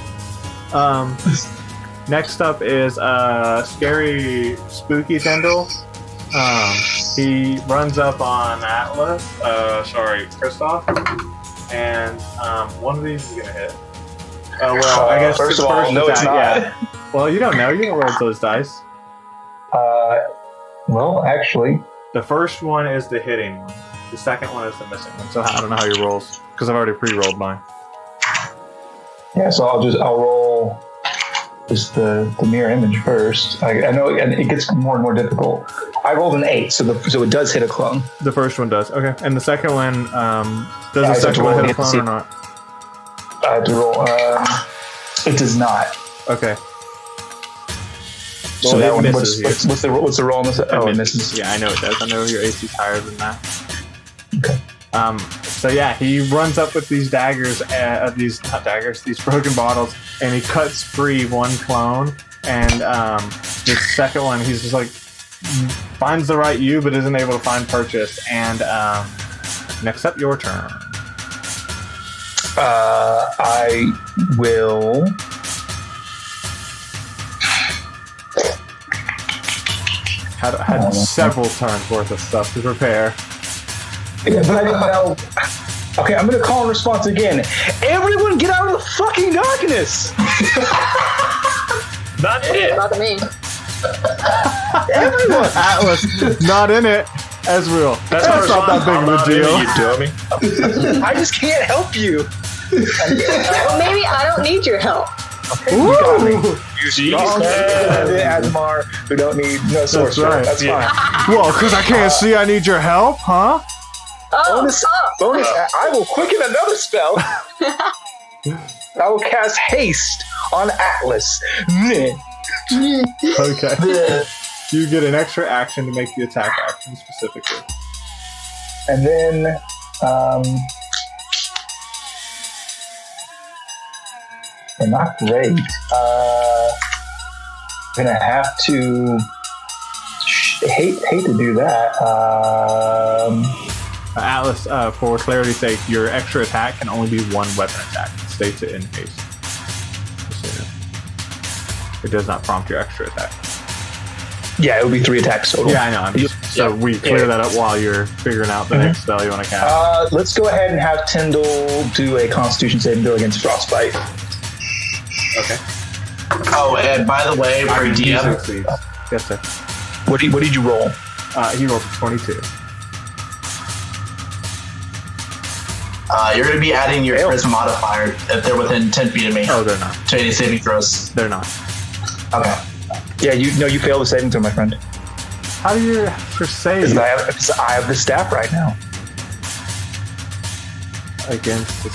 Next up is Scary Spooky Tendril. He runs up on Atlas. Kristoff. And one of these is gonna hit. Well, I guess first of all, no, it's not. Yeah. Well, you don't know. You don't roll those dice. Well, actually, The first one is the hitting one. The second one is the missing one. So I don't know how you rolls because I've already pre-rolled mine. yeah. So I'll roll just the mirror image first. I know, and it gets more and more difficult. I rolled an 8, so it does hit a clone. The first one does. Okay. And the second one, does the second one hit a clone or not? I have to roll. It does not. Okay. So Well, that it one, misses what's the roll on this? Oh, it misses. Yeah, I know it does. I know your AC's higher than that. Okay. So yeah, he runs up with these daggers, these broken bottles, and he cuts free one clone, and the second one, he's just like finds the right you, but isn't able to find purchase. And next up, your turn. I will. Had several turns worth of stuff to prepare. Yeah, but I didn't know. Okay, I'm gonna call in response again. Everyone, get out of the fucking darkness! Not it. Not me. Everyone! Atlas, not in it. Ezreal. That's not that big of a deal. You dummy. I just can't help you. Well, maybe I don't need your help. Okay, you got me. Jeez, Asmar, who don't need no sorcerer. right. That's fine. Well, because I can't see, I need your help, huh? Bonus, I will quicken another spell. I will cast haste on Atlas. Okay. You get an extra action to make the attack action specifically. And then, they're not great. Gonna have to hate to do that. Atlas, for clarity's sake, your extra attack can only be one weapon attack. It states it in haste. Just so you know. It does not prompt your extra attack. Yeah, it would be 3 attacks total. Yeah, I know. So we clear that up while you're figuring out the next spell you want to cast. Let's go ahead and have Tyndall do a Constitution saving throw against Frostbite. Okay. Oh, and by the way, for DM, succeeds. Yes, sir. What did you roll? He rolled a 22. you're going to be adding your charisma modifier if they're within 10 feet of me. Oh, they're not. To any saving throws. They're not. Okay. Yeah, you failed the saving throw, my friend. How do you save Because I have the staff right now. against the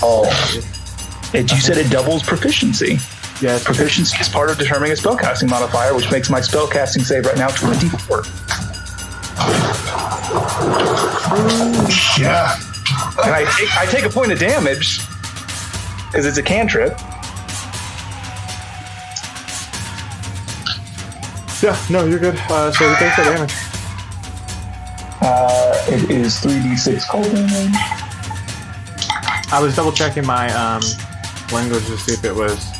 You said it doubles proficiency. Yes. Proficiency is part of determining a spellcasting modifier, which makes my spellcasting save right now 24. Yeah. And I take a point of damage because it's a cantrip. Yeah, no, you're good. So he takes the damage. It is 3d6 cold damage. I was double checking my language to see if it was.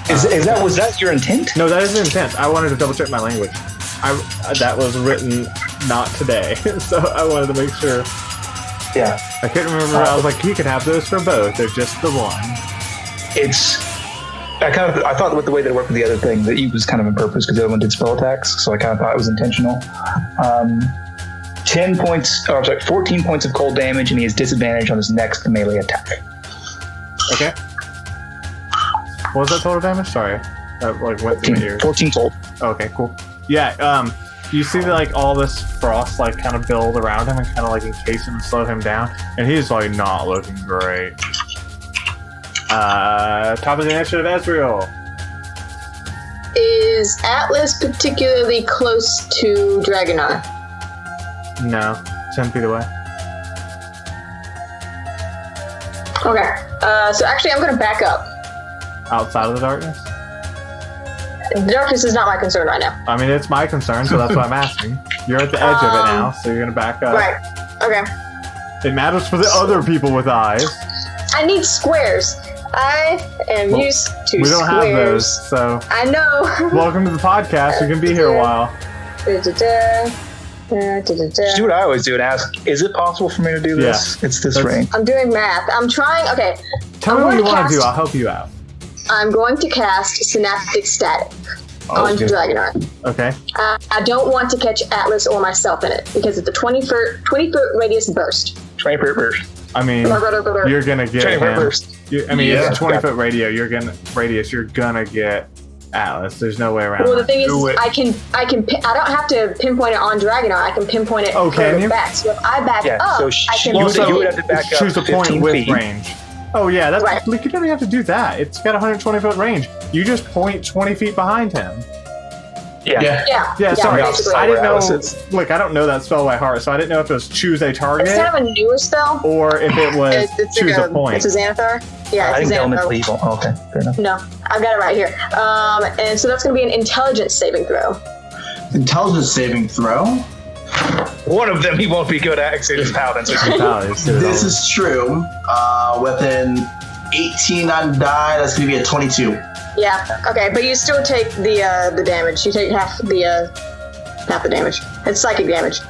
Was that your intent? No, that is the intent. I wanted to double check my language. That was written not today, so I wanted to make sure. Yeah. I couldn't remember. I was like, you could have those for both. They're just the one. I thought with the way that it worked with the other thing that it was kind of on purpose because the other one did spell attacks, so I kind of thought it was intentional. 14 points of cold damage, and he has disadvantage on his next melee attack. Okay. What was that total damage? Sorry. That went through my ears. 14 cold. Okay, cool. Yeah, you see all this frost kind of build around him and kind of encase him and slow him down, and he's not looking great. Top of the initiative, Ezreal. Is Atlas particularly close to Draginar? No, 10 feet away. Okay. So actually, I'm going to back up. outside of the darkness? The darkness is not my concern right now. I mean, it's my concern, so that's why I'm asking. You're at the edge of it now, so you're gonna back up. Right. Okay. It matters for the other people with eyes. I need squares. I am used to squares. We don't have those, so. I know. Welcome to the podcast. You can be here a while. Just do what I always do and ask, is it possible for me to do this? Yeah. It's this range. I'm doing math. I'm trying. Okay. Tell me what you want to do. I'll help you out. I'm going to cast Synaptic Static on Draginar. Okay. I don't want to catch Atlas or myself in it because it's a 20-foot radius burst. 20-foot burst. I mean, you're gonna get 20-foot him. burst. It's a 20-foot radius. You're gonna get Atlas. There's no way around. Well, the thing is, I don't have to pinpoint it on Draginar. I can pinpoint it further back. So if I back up, so I can. you would have to back up. Choose a point with feet. range. Oh yeah, that's right. Like, you don't even have to do that. It's got 120-foot range. You just point 20 feet behind him. Yeah. Sorry, basically. I didn't know. Look, I don't know that spell by heart, so I didn't know if it was choose a target. It's kind of a newer spell. Or if it was choose a point. It's a Xanathar. Yeah, I it's think a element's Xanathar. lethal. Oh, okay, fair enough. No, I've got it right here. And so that's going to be an intelligence saving throw. Intelligence saving throw. One of them he won't be good at, except his paladins. This is true. With an 18 on die, that's going to be a 22. Yeah. Okay, but you still take the damage. You take half the damage. It's psychic damage.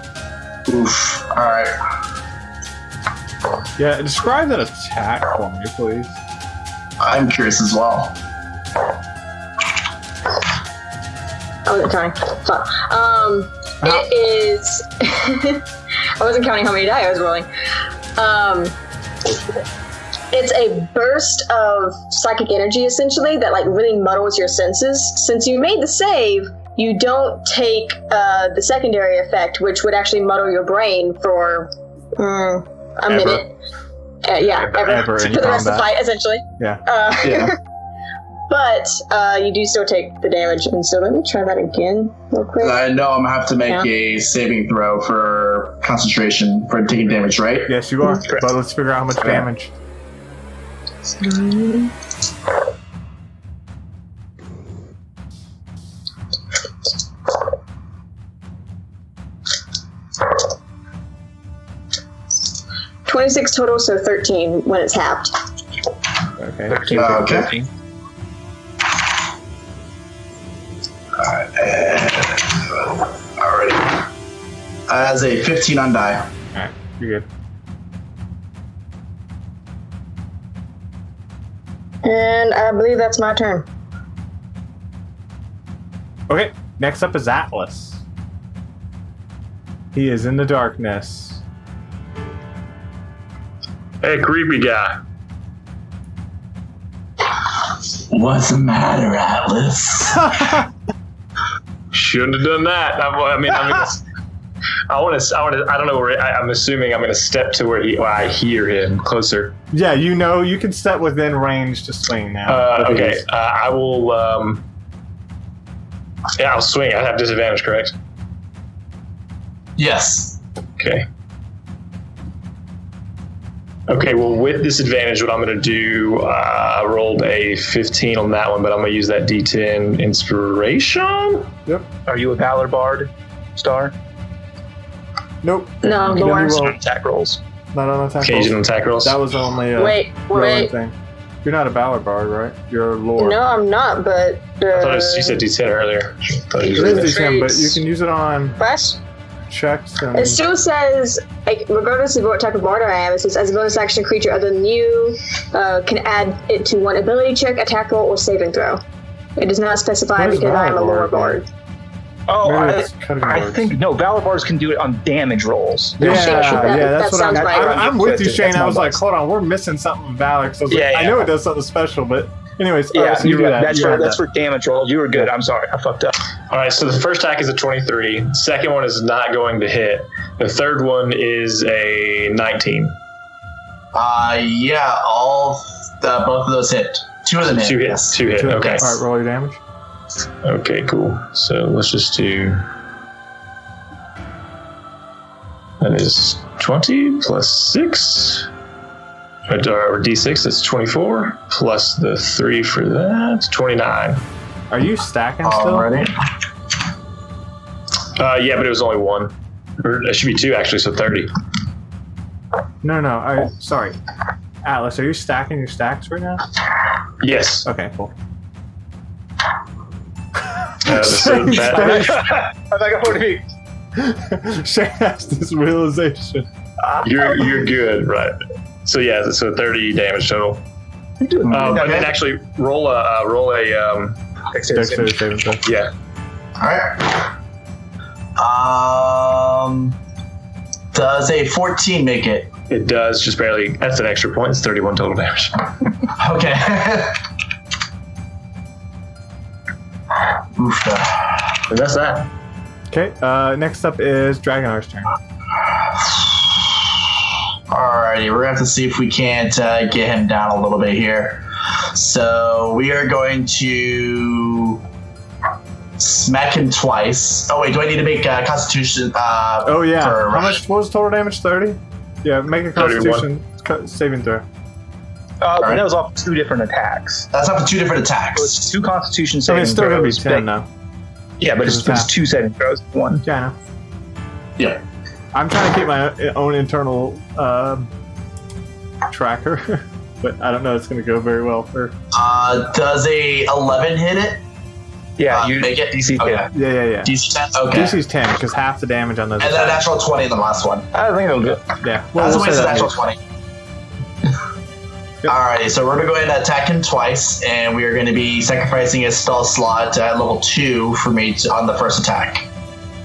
Oof. All right. Yeah, describe that attack for me, please. I'm curious as well. I wasn't counting. Fuck. It is. I wasn't counting how many die I was rolling. It's a burst of psychic energy, essentially, that like really muddles your senses. Since you made the save, you don't take the secondary effect, which would actually muddle your brain for a minute. Ever. For the rest of the fight, essentially. Yeah. But you do still take the damage, and so let me try that again real quick. I know I'm gonna have to make a saving throw for concentration for taking damage, right? Yes, you are. But let's figure out how much damage. 26 total, so 13 when it's halved. Okay. 13. Alright. As a 15 on die. Alright, you're good. And I believe that's my turn. Okay, next up is Atlas. He is in the darkness. Hey, creepy guy. What's the matter, Atlas? Shouldn't have done that. I don't know where. I'm assuming I'm going to step to where I hear him closer. Yeah, you can step within range to swing now. Okay, I will. I'll swing. I have disadvantage, correct? Yes. Okay. Okay, well, with disadvantage, what I'm going to do, I rolled a 15 on that one, but I'm going to use that D10 inspiration. Yep. Are you a Valor Bard, Star? Nope. No, You Lord. roll- Attack rolls. Not on attack Occasional rolls. attack rolls. That was only a Wait. rolling thing. You're not a Valor Bard, right? You're a Lord. No, I'm not, but... I thought you said D10 earlier. I thought you It said is that. D10, but you can use it on Flash? checks and... It still says, like, regardless of what type of bard I am, it says, as a bonus action, creature other than you can add it to one ability check, attack roll, or saving throw. It does not specify What is because I am a Valor lower Bard? bard. Oh, Maybe it's cutting I words. think, no, Valor Bards can do it on damage rolls. Yeah, That that's what sounds right. I'm with you, Shane. That's I my was like, boss. hold on, we're missing something with Valor. So I was like, Yeah, I yeah. know it does something special, but anyways, Yeah, so you do that. that's, You have that's that. for damage rolls. You were good. I'm sorry. I fucked up. All right, so the first attack is a 23. Second one is not going to hit. The third one is a 19. Yeah, both of those hit. Two of them hit. Two hit. Yes. Two hit. All Okay. right, roll your damage. Okay, cool. So let's just do. That is 20 plus 6. Or D6, it's 24, plus the 3 for that, 29. Are you stacking still? Alrighty. Yeah, but it was only 1. Or it should be 2, actually, so 30. No. Sorry. Atlas, are you stacking your stacks right now? Yes. Okay, cool. I'm like, what do you Shane has this realization. You're good, right? So yeah, so 30 damage total. You're doing And then actually roll a Dexterity saving throw. yeah. Alright. Does a 14 make it? It does, just barely. That's an extra point. It's 31 total damage. Okay. Oof. And that's that. Okay, next up is Draginar's turn. Alrighty, we're gonna have to see if we can't get him down a little bit here. So we are going to smack him twice. Oh wait, do I need to make a Constitution? Oh yeah. For How much? What was total damage? 30. Yeah, make a Constitution saving throw. That was off 2 different attacks. That's up to 2 different So attacks. it's 2 Constitution I saving mean, it's still gonna be throws. 10 now. Yeah, but it's half. 2 saving throws. 1. Yeah, I know. Yeah. I'm trying to keep my own internal tracker, but I don't know it's going to go very well for. Does a 11 hit it? Yeah, you make it DC 10. Okay. Yeah. DC 10. Okay. DC's 10 because half the damage on those. And then a natural 20 in the last one. I think it'll go. Yeah. That's a we'll waste say of that natural much. 20. Alrighty, so we're going to go ahead and attack him twice, and we are going to be sacrificing a spell slot at level 2 for me on the first attack.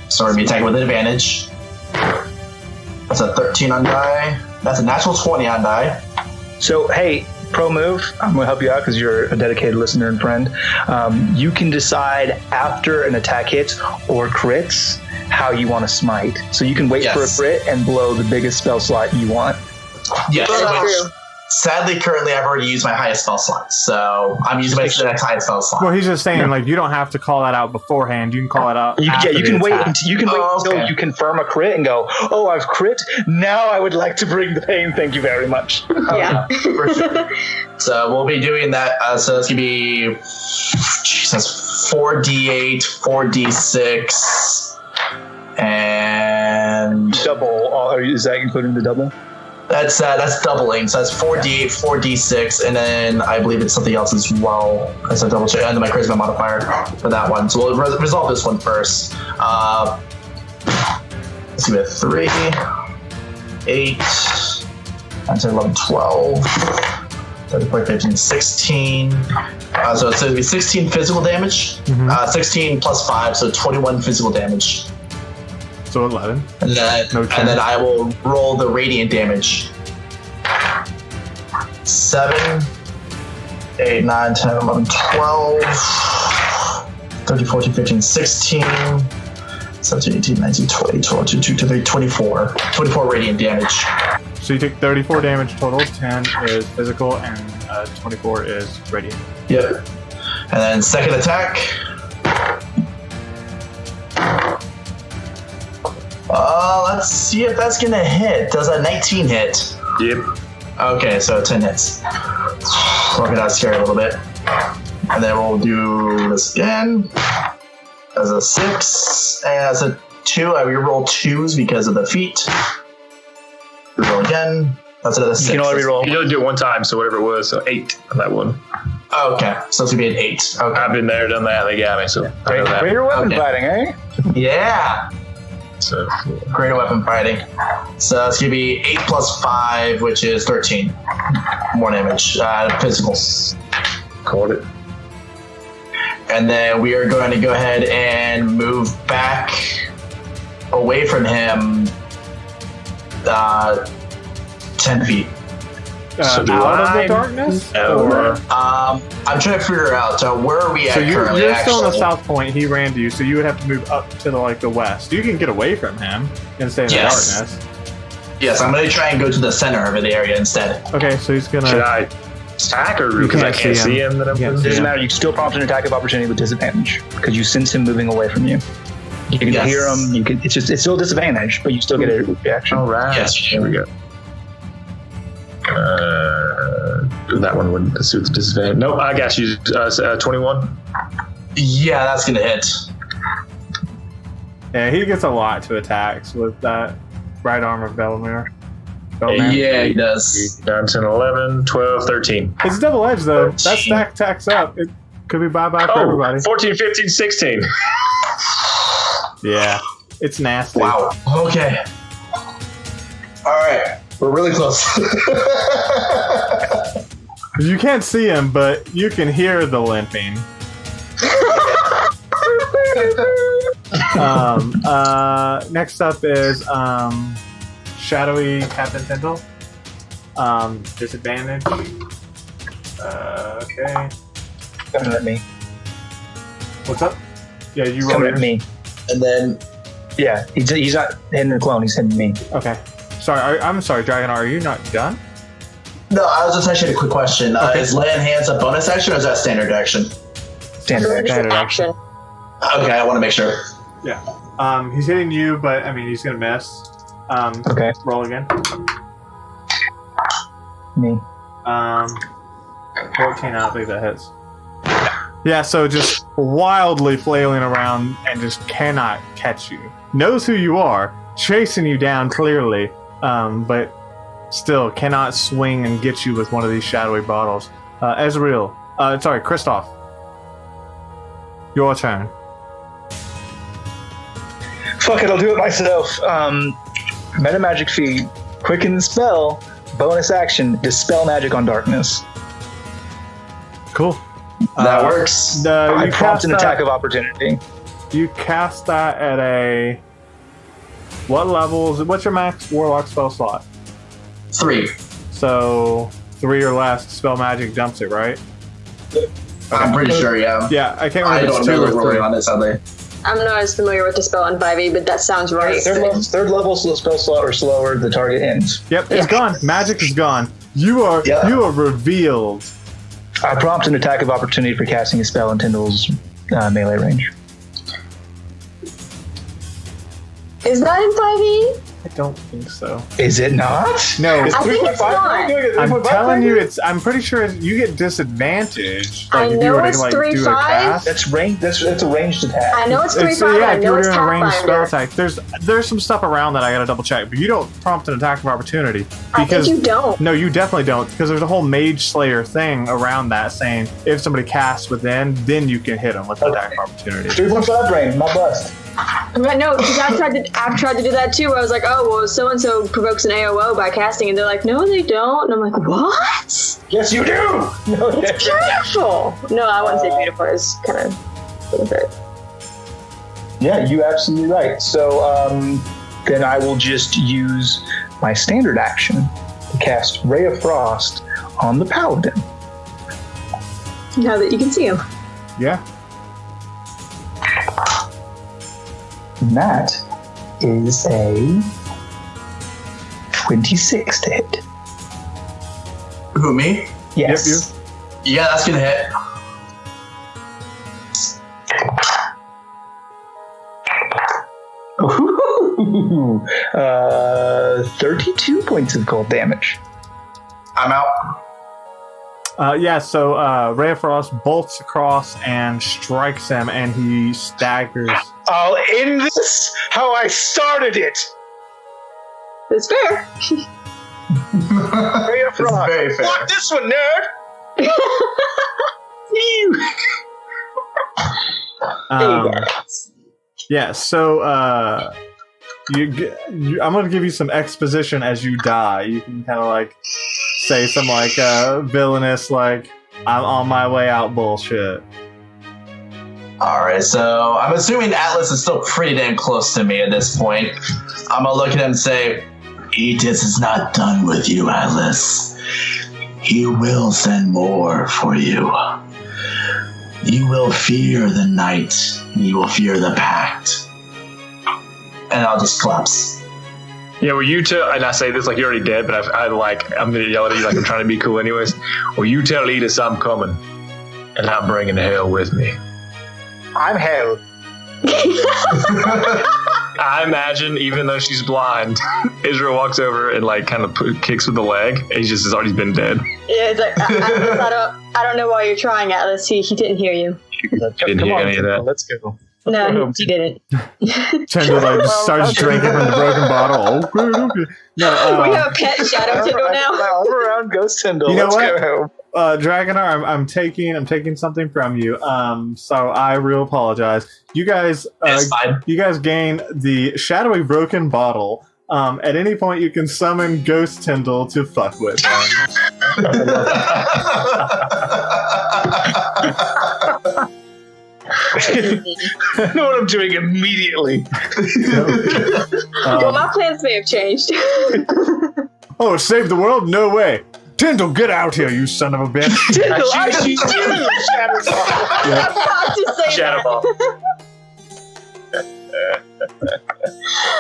So we're going to be attacking with advantage. That's a 13 on die. That's a natural 20 on die. So, hey, pro move, I'm going to help you out because you're a dedicated listener and friend. You can decide after an attack hits or crits how you want to smite. So you can wait for a crit and blow the biggest spell slot you want. Yes. That's which, true. sadly, currently I've already used my highest spell slot, so I'm using my next highest spell slot. Well, he's just saying like you don't have to call that out beforehand. You can call it out. You after can the wait attack. until you confirm a crit and go, oh, I've crit. Now I would like to bring the pain. Thank you very much. Yeah. For sure. So we'll be doing that. So it's going to be 4d8, 4d6, and Double. Is that including the double? that's doubling. So that's 4d8, 4d6, and then I believe it's something else as well. That's a double check, and then my charisma modifier for that one. So we'll resolve this one first. Let's see, we have 3, 8, 9, 10, 11, 12, 13, 15, 16. So it's going to be 16 physical damage, 16 plus 5, so 21 physical damage. So 11. And then I will roll the radiant damage. 7, 8, 9, 10, 11, 12, 13, 14, 15, 16, 17, 18, 19, 20, 22, 23, 24. 24 radiant damage. So you take 34 damage total. 10 is physical, and 24 is radiant. Yep. And then second attack. Let's see if that's gonna hit. Does a 19 hit? Yep. Okay, so 10 hits. Look at that, scary a little bit. And then we'll do this again. As a 6, and as a 2, I reroll 2s because of the feat. Reroll again. That's another 6. You can only reroll. You only do it one time, so whatever it was, so 8 on that one. Okay, so it's gonna be an 8. Okay. I've been there, done that, they got me, so I know that. Greater weapon Okay. fighting, eh? Yeah! So, Greater weapon fighting. So it's gonna be 8 plus 5, which is 13. More damage. Physical. called it. And then we are going to go ahead and move back away from him 10 feet. So do out of I- the darkness? Or- I'm trying to figure out where are we at So currently. you're still in the actually. south point. He ran to you, so you would have to move up to the west. You can get away from him and stay in the Yes. darkness. Yes, I'm going to try and go to the center of the area instead. Okay, so he's gonna. Should I attack or You because I can't can't see see him. him? That I'm You can't doing? see Doesn't Yeah. matter. You can still prompt an attack of opportunity with disadvantage because you sense him moving away from you. You can Yes. hear him. You can. It's still a disadvantage, but you still get a reaction. All right. Yes. Here we go. that one would suit the disadvantage. Nope, I got you. 21. Yeah, that's gonna hit. Yeah, he gets a lot to attacks with that right arm of Bellamere. Yeah, he does. 9, 10, 11, 12, 13. It's double edged though. 13. That stack tacks up. It could be bye-bye for everybody. 14, 15, 16. Yeah, it's nasty. Wow. Okay. All right, we're really close. You can't see him, but you can hear the limping. Next up is Shadowy Captain Tindall. Disadvantage. Okay. Coming at me. What's up? Yeah, you roll Coming yours. at me. And then Yeah, he's not hitting the clone. He's hitting me. Okay. Sorry, I'm sorry, Draginar. Are you not done? no, I was just actually a quick question. Okay. Is lay on hands a bonus action or is that standard action? Standard action. Standard action. Okay, I want to make sure. Yeah. He's hitting you, but I mean he's gonna miss. Okay. Roll again. Me. 14. I don't think that hits. Yeah, so just wildly flailing around and just cannot catch you. Knows who you are, chasing you down clearly, but still cannot swing and get you with one of these shadowy bottles. Ezreal. Kristoff. Your turn. Fuck it, I'll do it myself. Meta magic feat. Quicken the spell. Bonus action. Dispel magic on darkness. Cool. That works. I You prompt cast an that- attack of opportunity. You cast that at a... What levels? What's your max warlock spell slot? 3. So 3 or less, spell magic jumps it, right? I'm pretty sure, yeah. Yeah, I can't I remember if don't it's know 2 the or 3. ruling on it, sadly. I'm not as familiar with the spell on 5e, but that sounds right. Third level spell slot or slower, the target ends. Yep, it's gone. Magic is gone. You are revealed. I prompt an attack of opportunity for casting a spell in Tyndall's melee range. Is that in 5e? I don't think so. Is it not? No, I think it's not. I'm telling you, I'm pretty sure you get disadvantage. I if you know were to, it's do a 3-5. cast. That's range. That's a ranged attack. I know it's 3-5. Yeah, I if you know were it's doing a ranged spell Pathfinder. attack, there's some stuff around that I gotta double check, but you don't prompt an attack of opportunity I think you don't. No, you definitely don't, because there's a whole Mage Slayer thing around that saying if somebody casts within, then you can hit them with an attack of opportunity. 3.5 range, my bust. But no, because I've tried to do that too. Where I was like, oh well, so and so provokes an AOO by casting, and they're like, no, they don't. And I'm like, what? Yes, you do. No, It's beautiful. No, I wouldn't say beautiful. It's kind of. Yeah, you absolutely right. So then I will just use my standard action to cast Ray of Frost on the Paladin. Now that you can see him. Yeah. And that is a 26 to hit. Who, me? Yes. Yeah, that's gonna hit. Ooh, 32 points of cold damage. I'm out. So Ray of Frost bolts across and strikes him, and he staggers. I'll end this how I started it. It's fair. Ray of It's Frost. very fair. Fuck this one, nerd. Yeah, so I'm going to give you some exposition as you die. You can kind of like say some like villainous, like, I'm on my way out bullshit. Alright, so I'm assuming Atlas is still pretty damn close to me at this point. I'm gonna look at him and say, Aegis is not done with you, Atlas. He will send more for you. You will fear the night, and you will fear the pact. And I'll just collapse. Yeah, well, you tell, and I say this like you're already dead, but I'm gonna yell at you like I'm trying to be cool anyways. Well, you tell Edis I'm coming, and I'm bringing hell with me. I'm hell. I imagine, even though she's blind, Israel walks over and like kind of kicks with the leg. He just has already been dead. Yeah, it's like I don't know why you're trying, Atlas. He didn't hear you. Didn't hear any of that. Let's go. No, he didn't. Tyndall like starts drinking from the broken bottle. Okay. No, we have a pet Shadow Tyndall now. I'm around Ghost Tyndall. You know Let's what? go home. Draginar, I'm taking something from you. So I real apologize. You guys, It's fine. you guys gain the shadowy broken bottle. At any point, you can summon Ghost Tyndall to fuck with. I know what I'm doing immediately. Well, my plans may have changed. Oh, save the world? No way. Tyndall, get out here, you son of a bitch. Tyndall, I see you, Shadowball. I'm about to say Shadowball.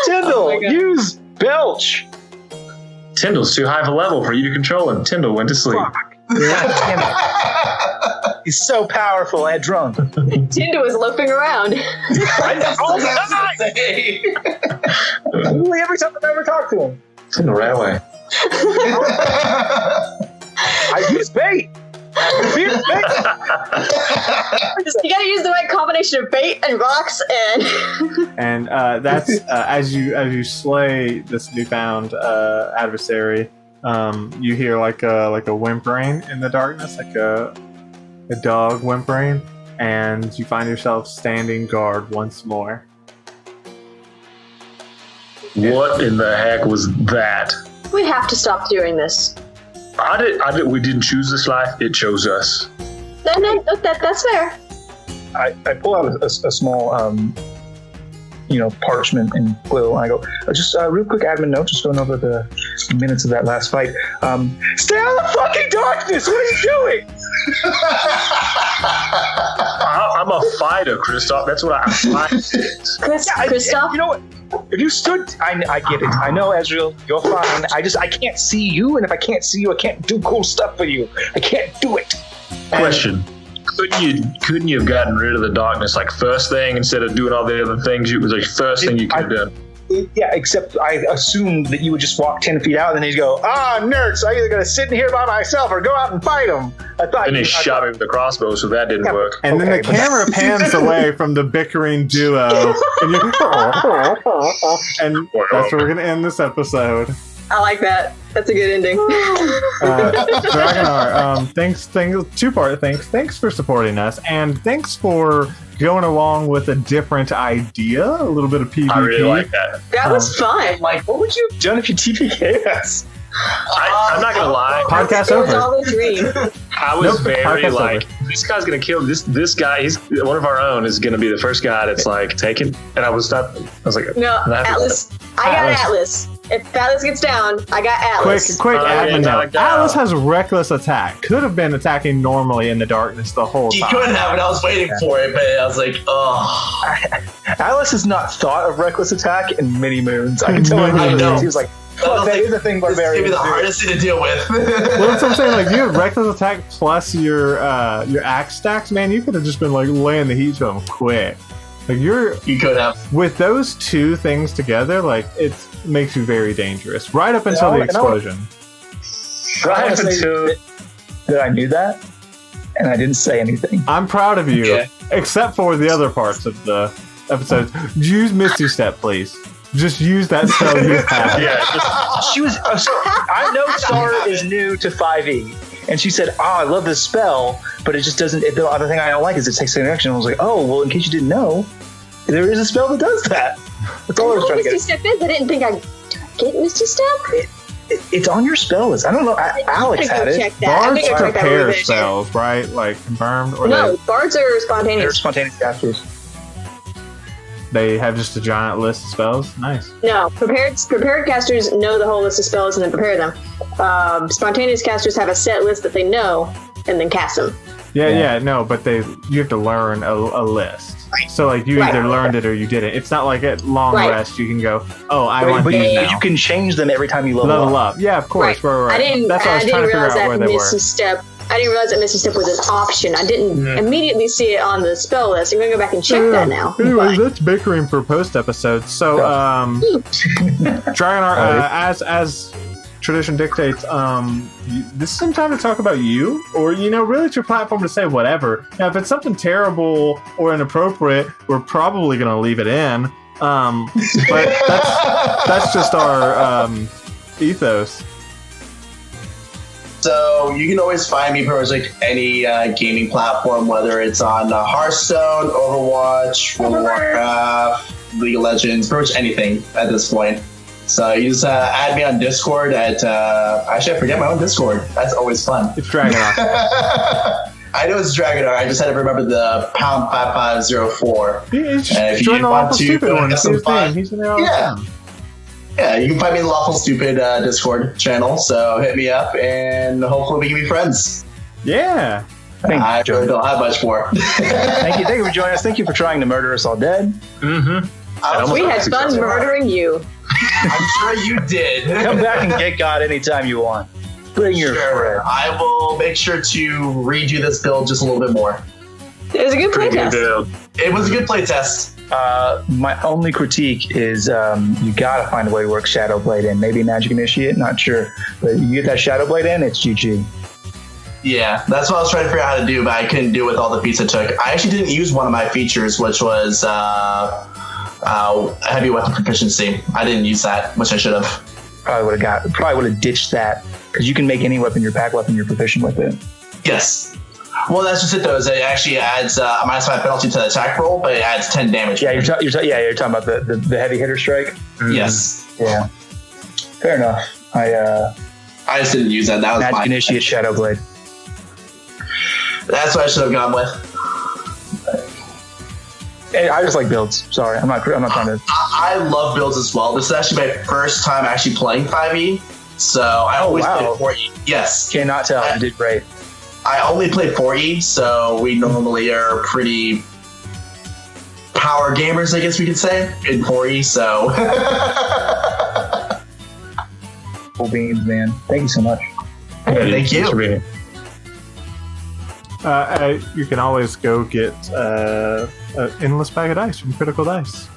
Tyndall, Oh my God. use Belch. Tyndall's too high of a level for you to control him. Tyndall went to sleep. Fuck. God damn it. He's so powerful and drunk. Tyndall is loafing around. All the time. Literally every time I've ever talked to him. Tyndall ran away. I use bait. You gotta use the right combination of bait and rocks and. And that's as you slay this newfound adversary, you hear like a whimpering in the darkness, like a dog whimpering, and you find yourself standing guard once more. What in the heck was that? We have to stop doing this. We didn't choose this life. It chose us. That's fair. I pull out a small, parchment and quill, and I go, just real quick admin note, just going over the minutes of that last fight. Stay out of the fucking darkness! What are you doing? I'm a fighter, Kristoff. That's what I fight. Kristoff? You know what? If you stood, I get it. I know, Ezreal, you're fine. I can't see you, and if I can't see you, I can't do cool stuff for you. I can't do it. Question. Couldn't you have gotten rid of the darkness like first thing instead of doing all the other things? It was like first thing you could have done. Yeah, except I assumed that you would just walk 10 feet out and then he'd go, nerds, I either gotta sit in here by myself or go out and fight them. I thought. And he shot me with the crossbow, so that didn't work. And then the camera pans away from the bickering duo, and that's where we're gonna end this episode. I like that. That's a good ending. Draginar, thanks, two-part thanks. Thanks for supporting us, and thanks for going along with a different idea, a little bit of PvP. I really like that. That was fun. Like, what would you have done if you TPK'd us? I'm not gonna lie. Podcast It was over. all a dream. I was very podcast like, this guy's gonna kill this guy. He's one of our own. Is gonna be the first guy that's like taken. And I was like, No, Atlas. I got Atlas. If Atlas gets down, I got Atlas. Quick admin note. like that. Atlas has reckless attack. Could have been attacking normally in the darkness the whole You time. could have, and I was waiting for it, but I was like, oh. Alice has not thought of reckless attack in many moons. I can tell I know. he was like, fuck, that is a thing This is gonna be barbarians the do. hardest thing to deal with. Well, that's what I'm saying. Like, you have reckless attack plus your axe stacks, man. You could have just been like laying the heat to them quick. Like You could have. with those two things together, like it makes you very dangerous. Right up until the explosion. I want to say that I knew that, and I didn't say anything. I'm proud of you, Yeah. except for the other parts of the episode. Use Misty Step, please. Just use that spell you have. She was. I know Star is new to 5e, and she said, I love this spell, but it just doesn't. The other thing I don't like is it takes an action. I was like, oh, well, in case you didn't know, there is a spell that does that. That's all I was trying to Misty get. Step is. I didn't think I'd get Misty Step. It's on your spell list. I don't know. Alex I'm had gonna go it. check that. I Bards think I read that prepare over there. spells, right? Like confirmed, or No, bards are They're spontaneous. spontaneous casters. they have just a giant list of spells. Nice. No, prepared casters know the whole list of spells and then prepare them. Spontaneous casters have a set list that they know and then cast them. Yeah, no, but you have to learn a list. So like you either learned it or you didn't. It's not like at long rest you can go, oh, I want But these now. you can change them every time you level Level up. up. Yeah, of course. Right. I didn't. That's what I was trying to figure realize out where that they Misty were. Step I didn't realize that Misty Step was an option. I didn't immediately see it on the spell list. I'm going to go back and check that now. Anyways, that's bickering for post-episode. So, Draginar, as tradition dictates, this is some time to talk about you, or, really it's your platform to say whatever. Now, if it's something terrible or inappropriate, we're probably going to leave it in. But that's just our ethos. So you can always find me pretty much like any gaming platform, whether it's on Hearthstone, Overwatch, World of Warcraft, League of Legends, pretty much anything at this point. So you just add me on Discord at actually I forget my own Discord. That's always fun. It's Draginar. I know it's Draginar. I just had to remember the pound 5504. If you want to get some fun, he's in there all the time. Yeah, you can find me in the Lawful Stupid Discord channel, so hit me up, and hopefully we can be friends. Yeah. I really don't have much more. Thank you for joining us. Thank you for trying to murder us all dead. We had fun murdering you. I'm sure you did. Come back and get God anytime you want. Bring your friend. I will make sure to redo this build just a little bit more. It was a good playtest. It was a good playtest. My only critique is you gotta find a way to work Shadow Blade in. Maybe Magic Initiate, not sure. But you get that Shadow Blade in, it's GG. Yeah, that's what I was trying to figure out how to do, but I couldn't do it with all the feats I took. I actually didn't use one of my features, which was heavy weapon proficiency. I didn't use that, which I should have. Probably would have ditched that, because you can make any weapon your pack weapon, you're proficient with it. Yes. Well, that's just it, though. Is it actually adds a -5 penalty to the attack roll, but it adds 10 damage. Yeah, you're talking about the heavy hitter strike. Yes. Yeah. Fair enough. I just didn't use that. That was Magic Initiate Shadow Blade. That's what I should have gone with. I just like builds. Sorry, I'm not trying to. I love builds as well. This is actually my first time actually playing 5e, so I always play 4e. Yes. Cannot tell. You did great. I only play 4e, so we normally are pretty power gamers, I guess we could say, in 4e, so. Cool beans, man. Thank you so much. Thank you. You can always go get an endless bag of dice from Critical Dice.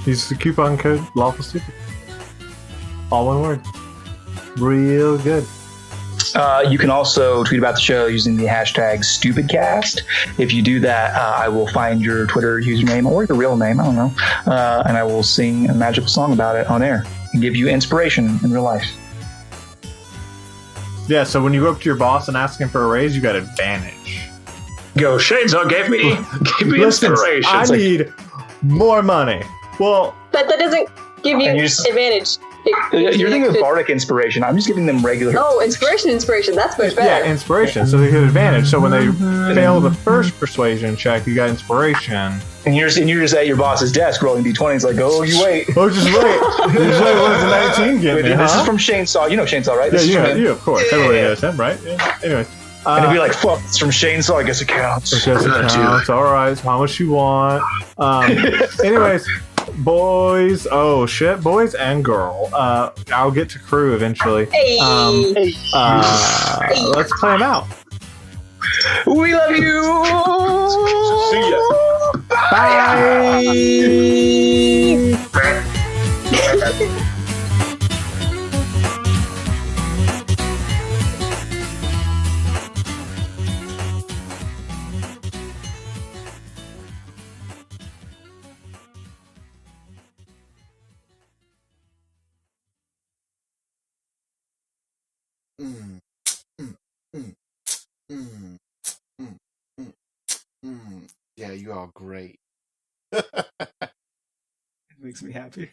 Use the coupon code Lawful Stupid. All one word. Real good. You can also tweet about the show using the hashtag StupidCast. If you do that, I will find your Twitter username or your real name, I don't know, and I will sing a magical song about it on air and give you inspiration in real life. Yeah, so when you go up to your boss and ask him for a raise, you got advantage. Go, Chainsaw gave me inspiration. I need more money. Well, but that doesn't give you advantage. You're thinking of bardic inspiration. I'm just giving them regular. Oh, inspiration. That's much better. Yeah, inspiration. So they get advantage. So when they fail the first persuasion check, you got inspiration. And you're just at your boss's desk rolling d20s like, oh, you wait. Oh, just wait. What does the 19 get me, This is from Chainsaw. You know Chainsaw, right? You, of course. Everybody knows him, right? Yeah. Anyways. And it'd be like, fuck, it's from Chainsaw. I guess it counts. All right. How much you want? Anyways. Boys and girl. I'll get to crew eventually. Let's play them out. We love you. See ya. Bye. Yeah, you are great. It makes me happy.